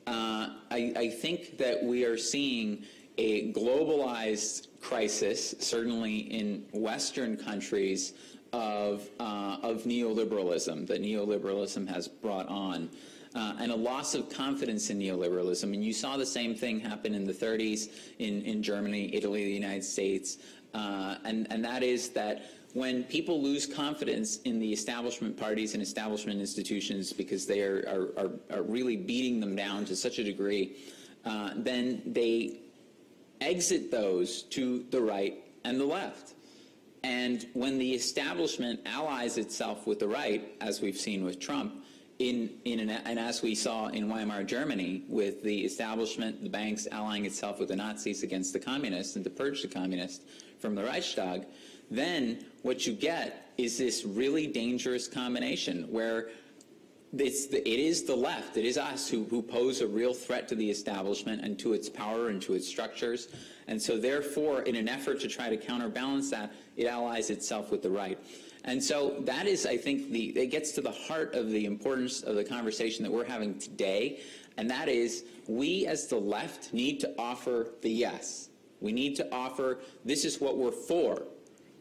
I think that we are seeing a globalized crisis, certainly in Western countries, of neoliberalism that neoliberalism has brought on, and a loss of confidence in neoliberalism. And you saw the same thing happen in the 30s in Germany, Italy, the United States, and that is that when people lose confidence in the establishment parties and establishment institutions because they are really beating them down to such a degree, then they exit those to the right and the left. And when the establishment allies itself with the right, as we've seen with Trump, and as we saw in Weimar Germany, with the establishment, the banks allying itself with the Nazis against the communists and to purge the communists from the Reichstag, then what you get is this really dangerous combination where it is the left, it is us who pose a real threat to the establishment and to its power and to its structures. And so therefore, in an effort to try to counterbalance that, it allies itself with the right. And so that is, I think, it gets to the heart of the importance of the conversation that we're having today, and that is we as the left need to offer the yes. We need to offer, this is what we're for.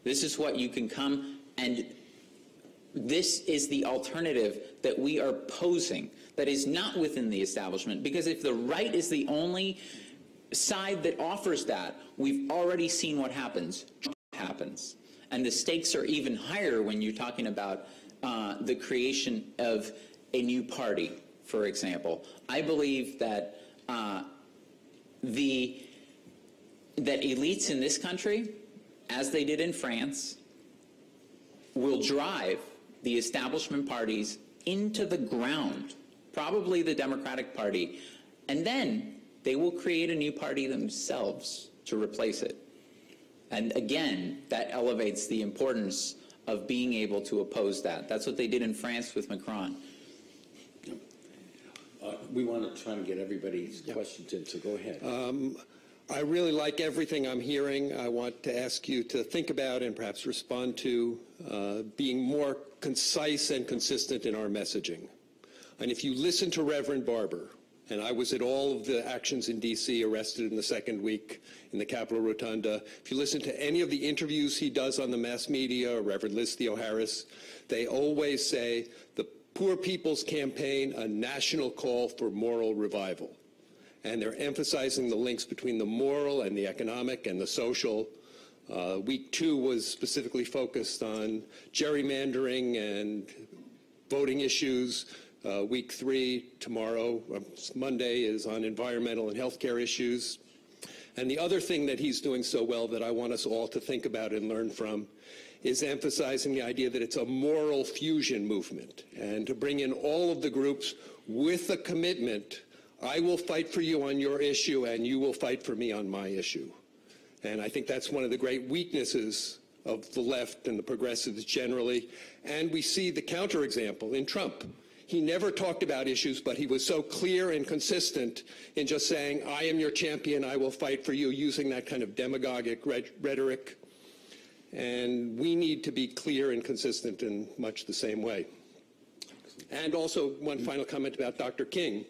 This is what you can come, and this is the alternative that we are posing that is not within the establishment. Because if the right is the only side that offers that, we've already seen what happens. Trump happens. And the stakes are even higher when you're talking about the creation of a new party for example. I believe that that elites in this country, as they did in France, will drive the establishment parties into the ground, probably the Democratic Party, and then they will create a new party themselves to replace it. And again, that elevates the importance of being able to oppose that. That's what they did in France with Macron. We want to try and get everybody's questions in, so go ahead. I really like everything I'm hearing. I want to ask you to think about and perhaps respond to being more concise and consistent in our messaging. And if you listen to Reverend Barber, and I was at all of the actions in D.C., arrested in the second week in the Capitol Rotunda. If you listen to any of the interviews he does on the mass media, or Reverend Liz Theo-Harris, they always say the Poor People's Campaign, a national call for moral revival. And they're emphasizing the links between the moral and the economic and the social. Week 2 was specifically focused on gerrymandering and voting issues. Week 3, tomorrow, Monday, is on environmental and healthcare issues. And the other thing that he's doing so well that I want us all to think about and learn from is emphasizing the idea that it's a moral fusion movement, and to bring in all of the groups with a commitment. I will fight for you on your issue, and you will fight for me on my issue. And I think that's one of the great weaknesses of the left and the progressives generally. And we see the counterexample in Trump. He never talked about issues, but he was so clear and consistent in just saying, I am your champion, I will fight for you, using that kind of demagogic rhetoric. And we need to be clear and consistent in much the same way. And also, one final comment about Dr. King.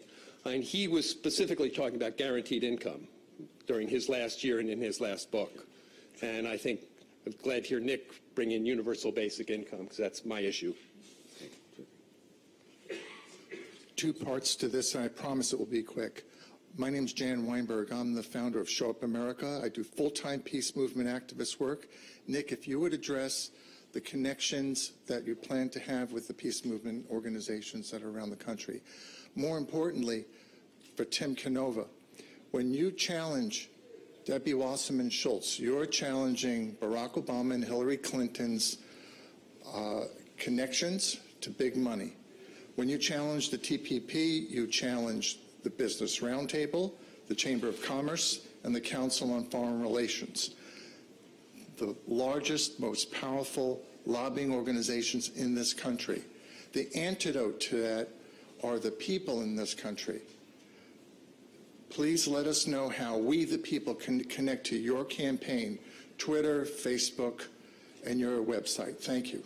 And he was specifically talking about guaranteed income during his last year and in his last book. And I think I'm glad to hear Nick bring in universal basic income, because that's my issue. Two parts to this, and I promise it will be quick. My name's Jan Weinberg. I'm the founder of Show Up America. I do full-time peace movement activist work. Nick, if you would address the connections that you plan to have with the peace movement organizations that are around the country. More importantly, for Tim Canova, when you challenge Debbie Wasserman Schultz, you're challenging Barack Obama and Hillary Clinton's connections to big money. When you challenge the TPP, you challenge the Business Roundtable, the Chamber of Commerce, and the Council on Foreign Relations, the largest, most powerful lobbying organizations in this country. The antidote to that are the people in this country. Please let us know how we, the people, can connect to your campaign, Twitter, Facebook, and your website. Thank you.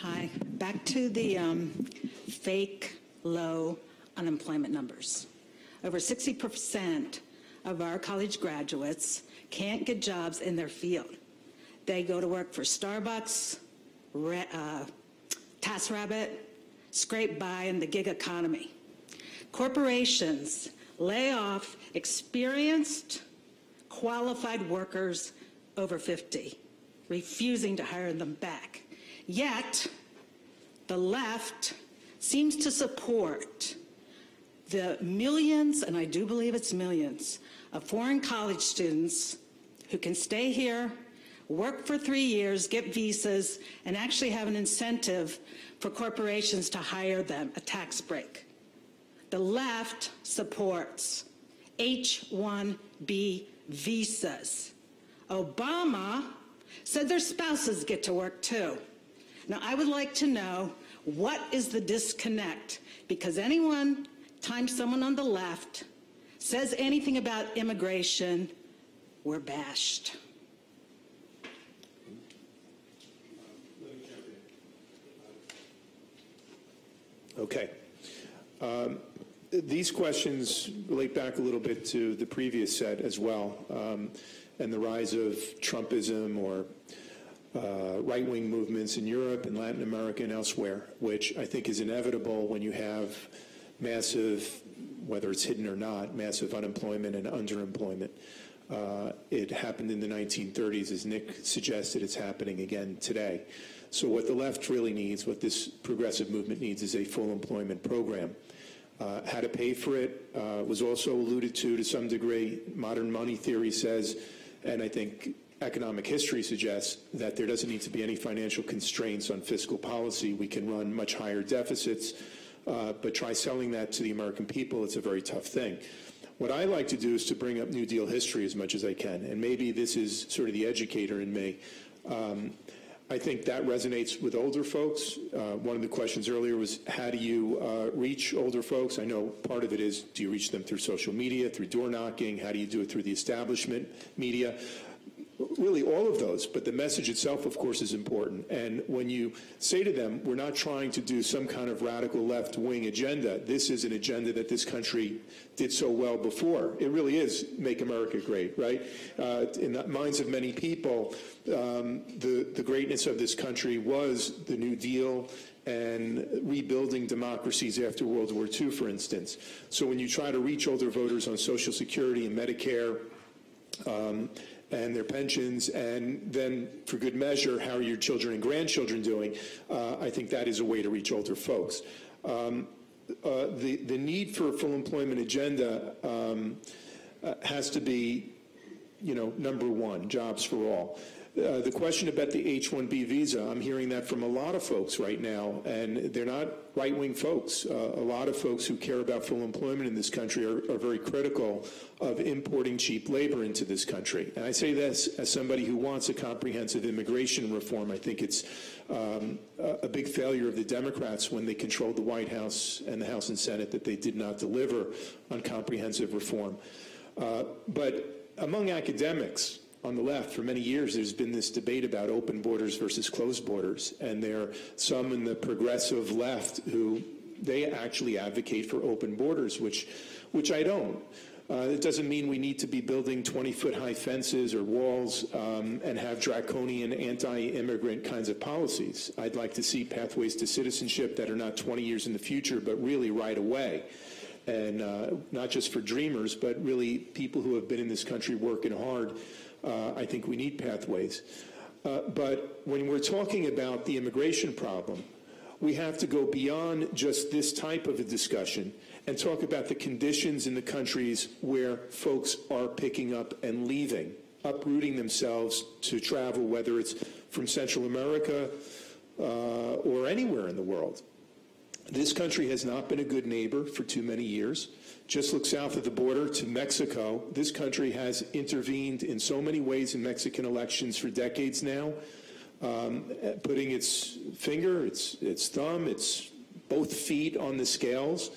Hi. Back to the fake low unemployment numbers. Over 60% of our college graduates can't get jobs in their field. They go to work for Starbucks, TaskRabbit, scrape by in the gig economy. Corporations lay off experienced, qualified workers over 50, refusing to hire them back. Yet, the left seems to support the millions, and I do believe it's millions, of foreign college students who can stay here, work for 3 years, get visas, and actually have an incentive for corporations to hire them, a tax break. The left supports H-1B visas. Obama said their spouses get to work too. Now, I would like to know, what is the disconnect? Because time someone on the left says anything about immigration, we're bashed. Okay. These questions relate back a little bit to the previous set as well, and the rise of Trumpism or right-wing movements in Europe and Latin America and elsewhere, which I think is inevitable when you have massive, whether it's hidden or not, massive unemployment and underemployment. It happened in the 1930s, as Nick suggested. It's happening again today. So what the left really needs, what this progressive movement needs, is a full employment program. How to pay for it was also alluded to some degree. Modern money theory says, and I think economic history suggests, that there doesn't need to be any financial constraints on fiscal policy. We can run much higher deficits, but try selling that to the American people. It's a very tough thing. What I like to do is to bring up New Deal history as much as I can, and maybe this is sort of the educator in me. I think that resonates with older folks. One of the questions earlier was, how do you reach older folks? I know part of it is, do you reach them through social media, through door knocking? How do you do it through the establishment media? Really all of those, but the message itself, of course, is important. And when you say to them, we're not trying to do some kind of radical left-wing agenda, this is an agenda that this country did so well before. It really is make America great, right? In the minds of many people, the greatness of this country was the New Deal and rebuilding democracies after World War II, for instance. So when you try to reach older voters on Social Security and Medicare, and their pensions, and then, for good measure, how are your children and grandchildren doing? I think that is a way to reach older folks. The need for a full employment agenda has to be, number one, jobs for all. The question about the H-1B visa, I'm hearing that from a lot of folks right now, and they're not right-wing folks. A lot of folks who care about full employment in this country are very critical of importing cheap labor into this country. And I say this as somebody who wants a comprehensive immigration reform. I think it's a big failure of the Democrats when they controlled the White House and the House and Senate that they did not deliver on comprehensive reform. But among academics on the left, for many years, there's been this debate about open borders versus closed borders, and there are some in the progressive left who they actually advocate for open borders, which I don't. It doesn't mean we need to be building 20-foot high fences or walls and have draconian anti-immigrant kinds of policies. I'd like to see pathways to citizenship that are not 20 years in the future, but really right away. And not just for dreamers, but really people who have been in this country working hard. I think we need pathways. But when we're talking about the immigration problem, we have to go beyond just this type of a discussion and talk about the conditions in the countries where folks are picking up and leaving, uprooting themselves to travel, whether it's from Central America or anywhere in the world. This country has not been a good neighbor for too many years. Just look south of the border to Mexico. This country has intervened in so many ways in Mexican elections for decades now, putting its finger, its thumb, its both feet on the scales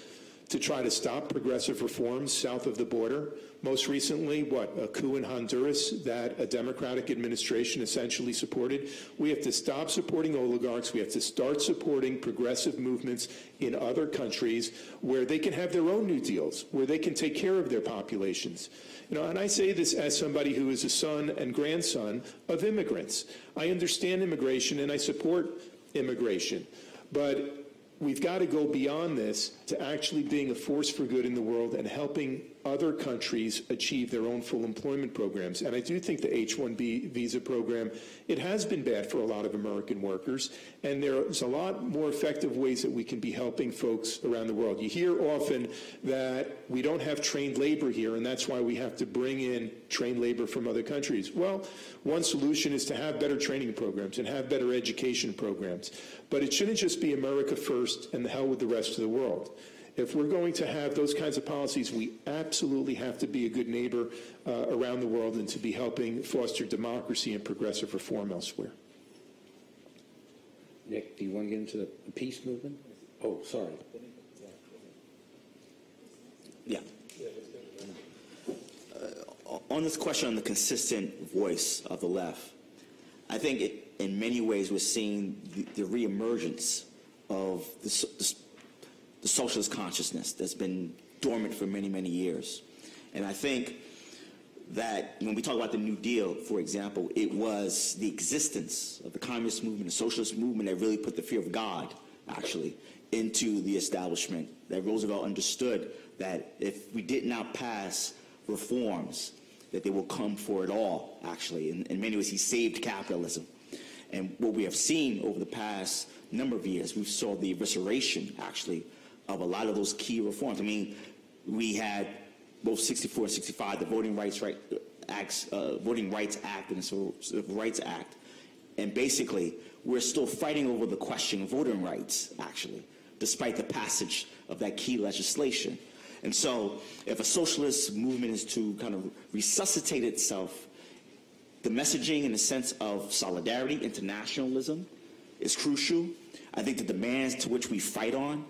to try to stop progressive reforms south of the border. Most recently, a coup in Honduras that a Democratic administration essentially supported. We have to stop supporting oligarchs. We have to start supporting progressive movements in other countries where they can have their own New Deals, where they can take care of their populations. And I say this as somebody who is a son and grandson of immigrants. I understand immigration and I support immigration, but we've got to go beyond this to actually being a force for good in the world and helping other countries achieve their own full employment programs. And I do think the H-1B visa program, it has been bad for a lot of American workers, and there's a lot more effective ways that we can be helping folks around the world. You hear often that we don't have trained labor here, and that's why we have to bring in trained labor from other countries. Well, one solution is to have better training programs and have better education programs. But it shouldn't just be America first and the hell with the rest of the world. If we're going to have those kinds of policies, we absolutely have to be a good neighbor around the world and to be helping foster democracy and progressive reform elsewhere. Nick, do you want to get into the peace movement? Oh, sorry. Yeah. On this question on the consistent voice of the left, I think in many ways we're seeing the reemergence of the socialist consciousness that's been dormant for many, many years. And I think that when we talk about the New Deal, for example, it was the existence of the communist movement, the socialist movement that really put the fear of God, actually, into the establishment, that Roosevelt understood that if we did not pass reforms, that they will come for it all, actually. In many ways, he saved capitalism. And what we have seen over the past number of years, we saw the evisceration, actually, of a lot of those key reforms. I mean, we had both 64 and 65, the Voting Rights Act and the Civil Rights Act. And basically, we're still fighting over the question of voting rights, actually, despite the passage of that key legislation. And so, if a socialist movement is to kind of resuscitate itself, the messaging in the sense of solidarity, internationalism, is crucial. I think the demands to which we fight on,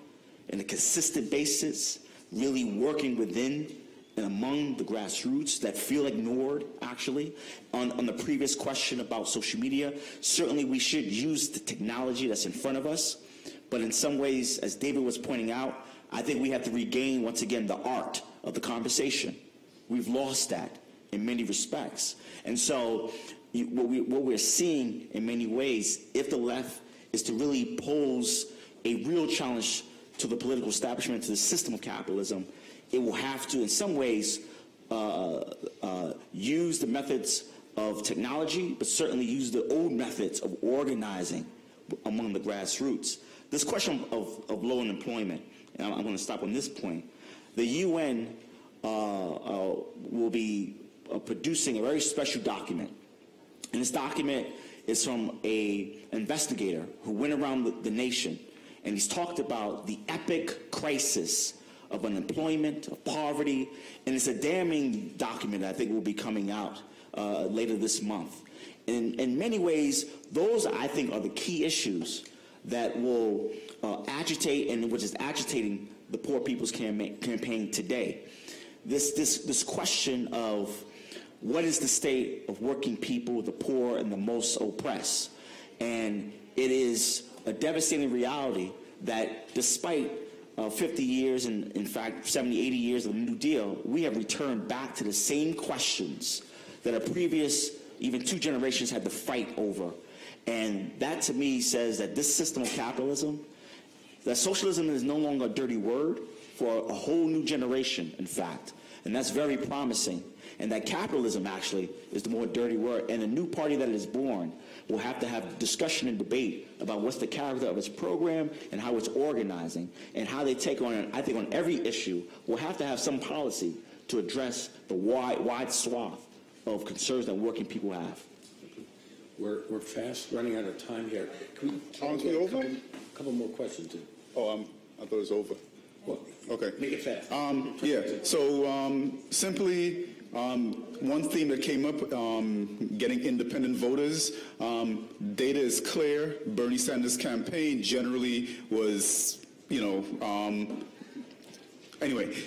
on a consistent basis, really working within and among the grassroots that feel ignored, actually. On the previous question about social media, certainly we should use the technology that's in front of us, but in some ways, as David was pointing out, I think we have to regain, once again, the art of the conversation. We've lost that in many respects. And so what we're seeing in many ways, if the left is to really pose a real challenge to the political establishment, to the system of capitalism, it will have to, in some ways, use the methods of technology, but certainly use the old methods of organizing among the grassroots. This question of low unemployment, and I'm going to stop on this point. The UN will be producing a very special document, and this document is from an investigator who went around the nation, and he's talked about the epic crisis of unemployment, of poverty, and it's a damning document that I think will be coming out later this month. In many ways, those, I think, are the key issues that will agitate, and which is agitating the Poor People's Campaign today. This question of what is the state of working people, the poor, and the most oppressed. And it is a devastating reality that despite 50 years, and in fact 70, 80 years of the New Deal, we have returned back to the same questions that our previous, even 2 generations had to fight over. And that to me says that this system of capitalism, that socialism is no longer a dirty word for a whole new generation, in fact. And that's very promising. And that capitalism actually is the more dirty word. And a new party that is born will have to have discussion and debate about what's the character of its program and how it's organizing and how they take on, I think on every issue, we'll have to have some policy to address the wide swath of concerns that working people have. We're fast running out of time here. Can we over? A couple more questions. Oh, I thought it was over. Well, okay. Make it fast. Yeah. So simply, one theme that came up, getting independent voters. Data is clear. Bernie Sanders' campaign generally was, anyway.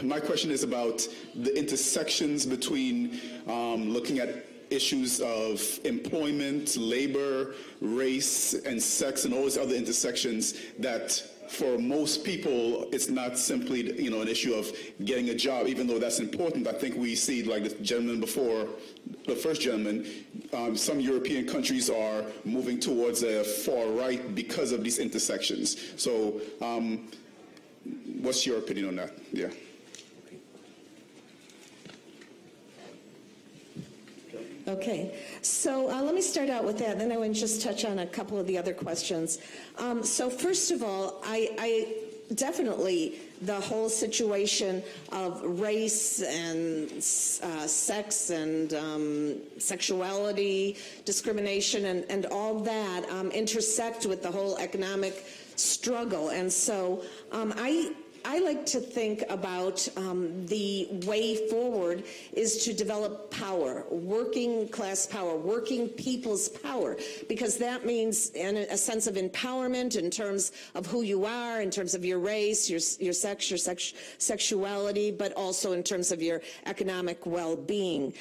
My question is about the intersections between looking at issues of employment, labor, race, and sex, and all these other intersections that for most people, it's not simply, an issue of getting a job, even though that's important. I think we see, like the gentleman before, the first gentleman, some European countries are moving towards a far right because of these intersections. So what's your opinion on that? Yeah. Okay, so let me start out with that, then I want to just touch on a couple of the other questions. So first of all, I definitely, the whole situation of race and sex and sexuality, discrimination, and all that intersect with the whole economic struggle. And so I like to think about the way forward is to develop power, working class power, working people's power, because that means a sense of empowerment in terms of who you are, in terms of your race, your sex, your sexuality, but also in terms of your economic well-being.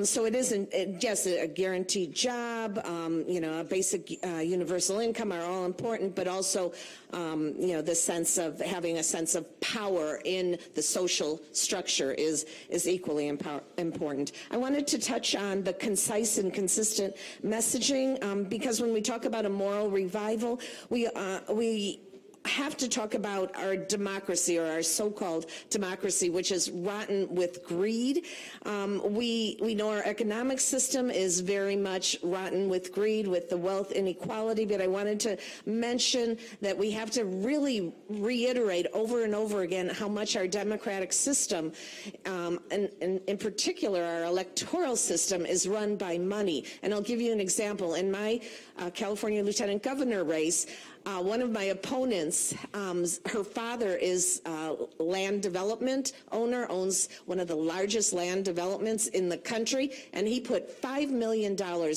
So it isn't, yes, a guaranteed job, a basic universal income are all important, but also, the sense of having a sense of power in the social structure is equally important. I wanted to touch on the concise and consistent messaging because when we talk about a moral revival, we have to talk about our democracy, or our so-called democracy, which is rotten with greed. We know our economic system is very much rotten with greed, with the wealth inequality, but I wanted to mention that we have to really reiterate over and over again how much our democratic system, and in particular our electoral system, is run by money. And I'll give you an example. In my California Lieutenant Governor race, one of my opponents, her father is a land development owner, owns one of the largest land developments in the country, and he put $5 million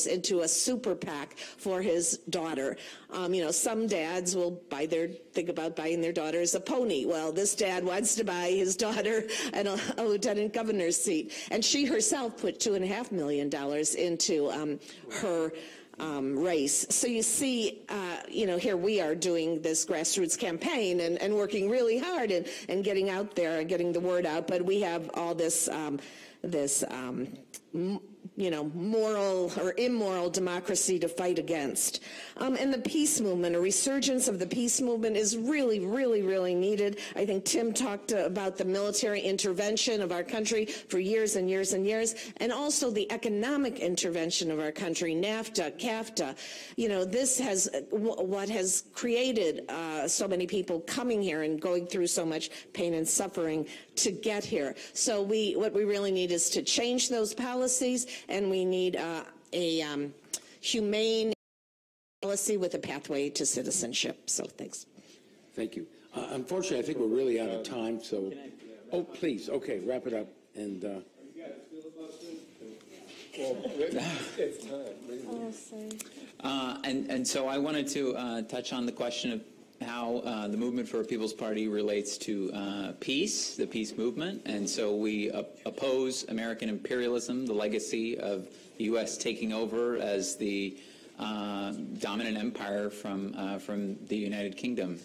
into a super PAC for his daughter. You know, some dads will think about buying their daughters a pony. Well, this dad wants to buy his daughter a lieutenant governor's seat, and she herself put $2.5 million into her race. So you see, you know, here we are doing this grassroots campaign and working really hard and getting out there and getting the word out, but we have all this, you know, moral or immoral democracy to fight against. And the peace movement, a resurgence of the peace movement is really, really, really needed. I think Tim talked about the military intervention of our country for years and years and years, and also the economic intervention of our country, NAFTA, CAFTA. You know, this has what has created so many people coming here and going through so much pain and suffering to get here. So what we really need is to change those policies, and we need a humane policy with a pathway to citizenship. So thanks. Thank you. Unfortunately, I think we're really out of time. So, oh, please. Okay, wrap it up. And and so I wanted to touch on the question of how the Movement for a People's Party relates to peace, the peace movement. And so we oppose American imperialism, the legacy of the U.S. taking over as the dominant empire from the United Kingdom,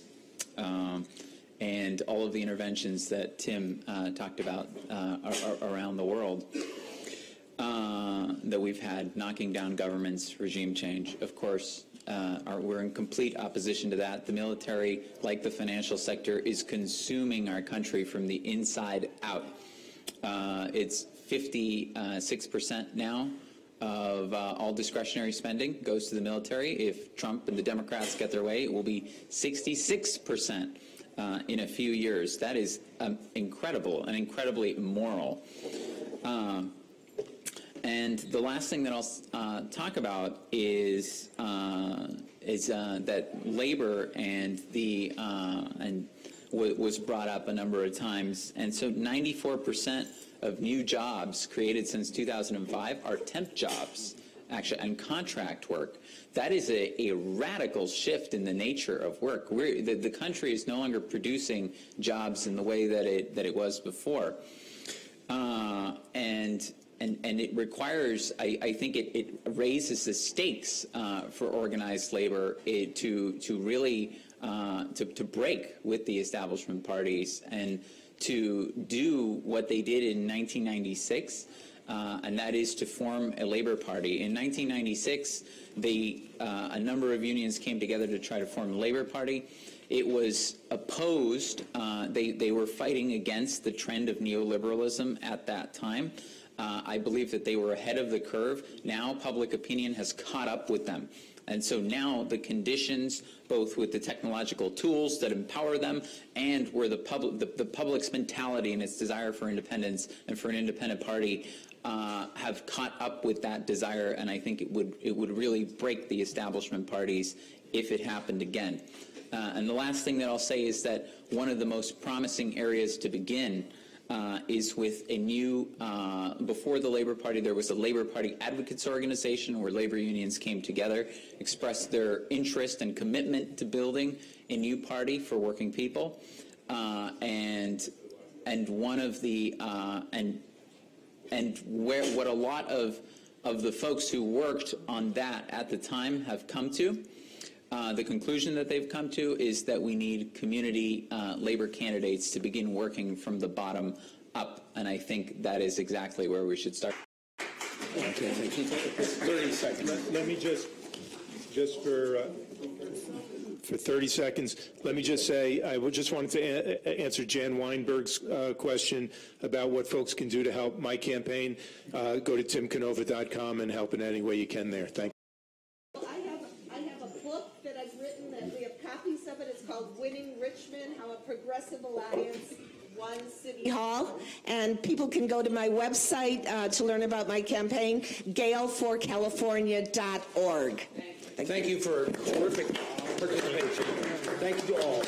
and all of the interventions that Tim talked about around the world that we've had, knocking down governments, regime change. Of course, we're in complete opposition to that. The military, like the financial sector, is consuming our country from the inside out. It's 56% now of all discretionary spending goes to the military. If Trump and the Democrats get their way, it will be 66% in a few years. That is incredible and incredibly immoral. And the last thing that I'll talk about is that labor and was brought up a number of times. And so 94% of new jobs created since 2005 are temp jobs, actually, and contract work. That is a radical shift in the nature of work. The country is no longer producing jobs in the way that it was before. And it requires, I think it raises the stakes for organized labor to really to break with the establishment parties and to do what they did in 1996, and that is to form a labor party. In 1996, a number of unions came together to try to form a labor party. It was opposed. They were fighting against the trend of neoliberalism at that time. I believe that they were ahead of the curve. Now public opinion has caught up with them. And so now the conditions, both with the technological tools that empower them and where the public's mentality and its desire for independence and for an independent party have caught up with that desire, and I think it would really break the establishment parties if it happened again. And the last thing that I'll say is that one of the most promising areas to begin is with a new, before the Labor Party, there was a Labor Party advocates organization where labor unions came together, expressed their interest and commitment to building a new party for working people. And one of the, what a lot of the folks who worked on that at the time have come to, the conclusion that they've come to is that we need community labor candidates to begin working from the bottom up, and I think that is exactly where we should start. Okay, 30 seconds. Let me just for for 30 seconds. Let me just say, I just wanted to answer Jan Weinberg's question about what folks can do to help my campaign. Go to timcanova.com and help in any way you can there. Thank you. I have a book that I've written, and we have copies of it. It's called Winning Richmond, How a Progressive Alliance Won City Hall. And people can go to my website to learn about my campaign, GayleForCalifornia.org. Thank you for terrific participation. Thank you to all.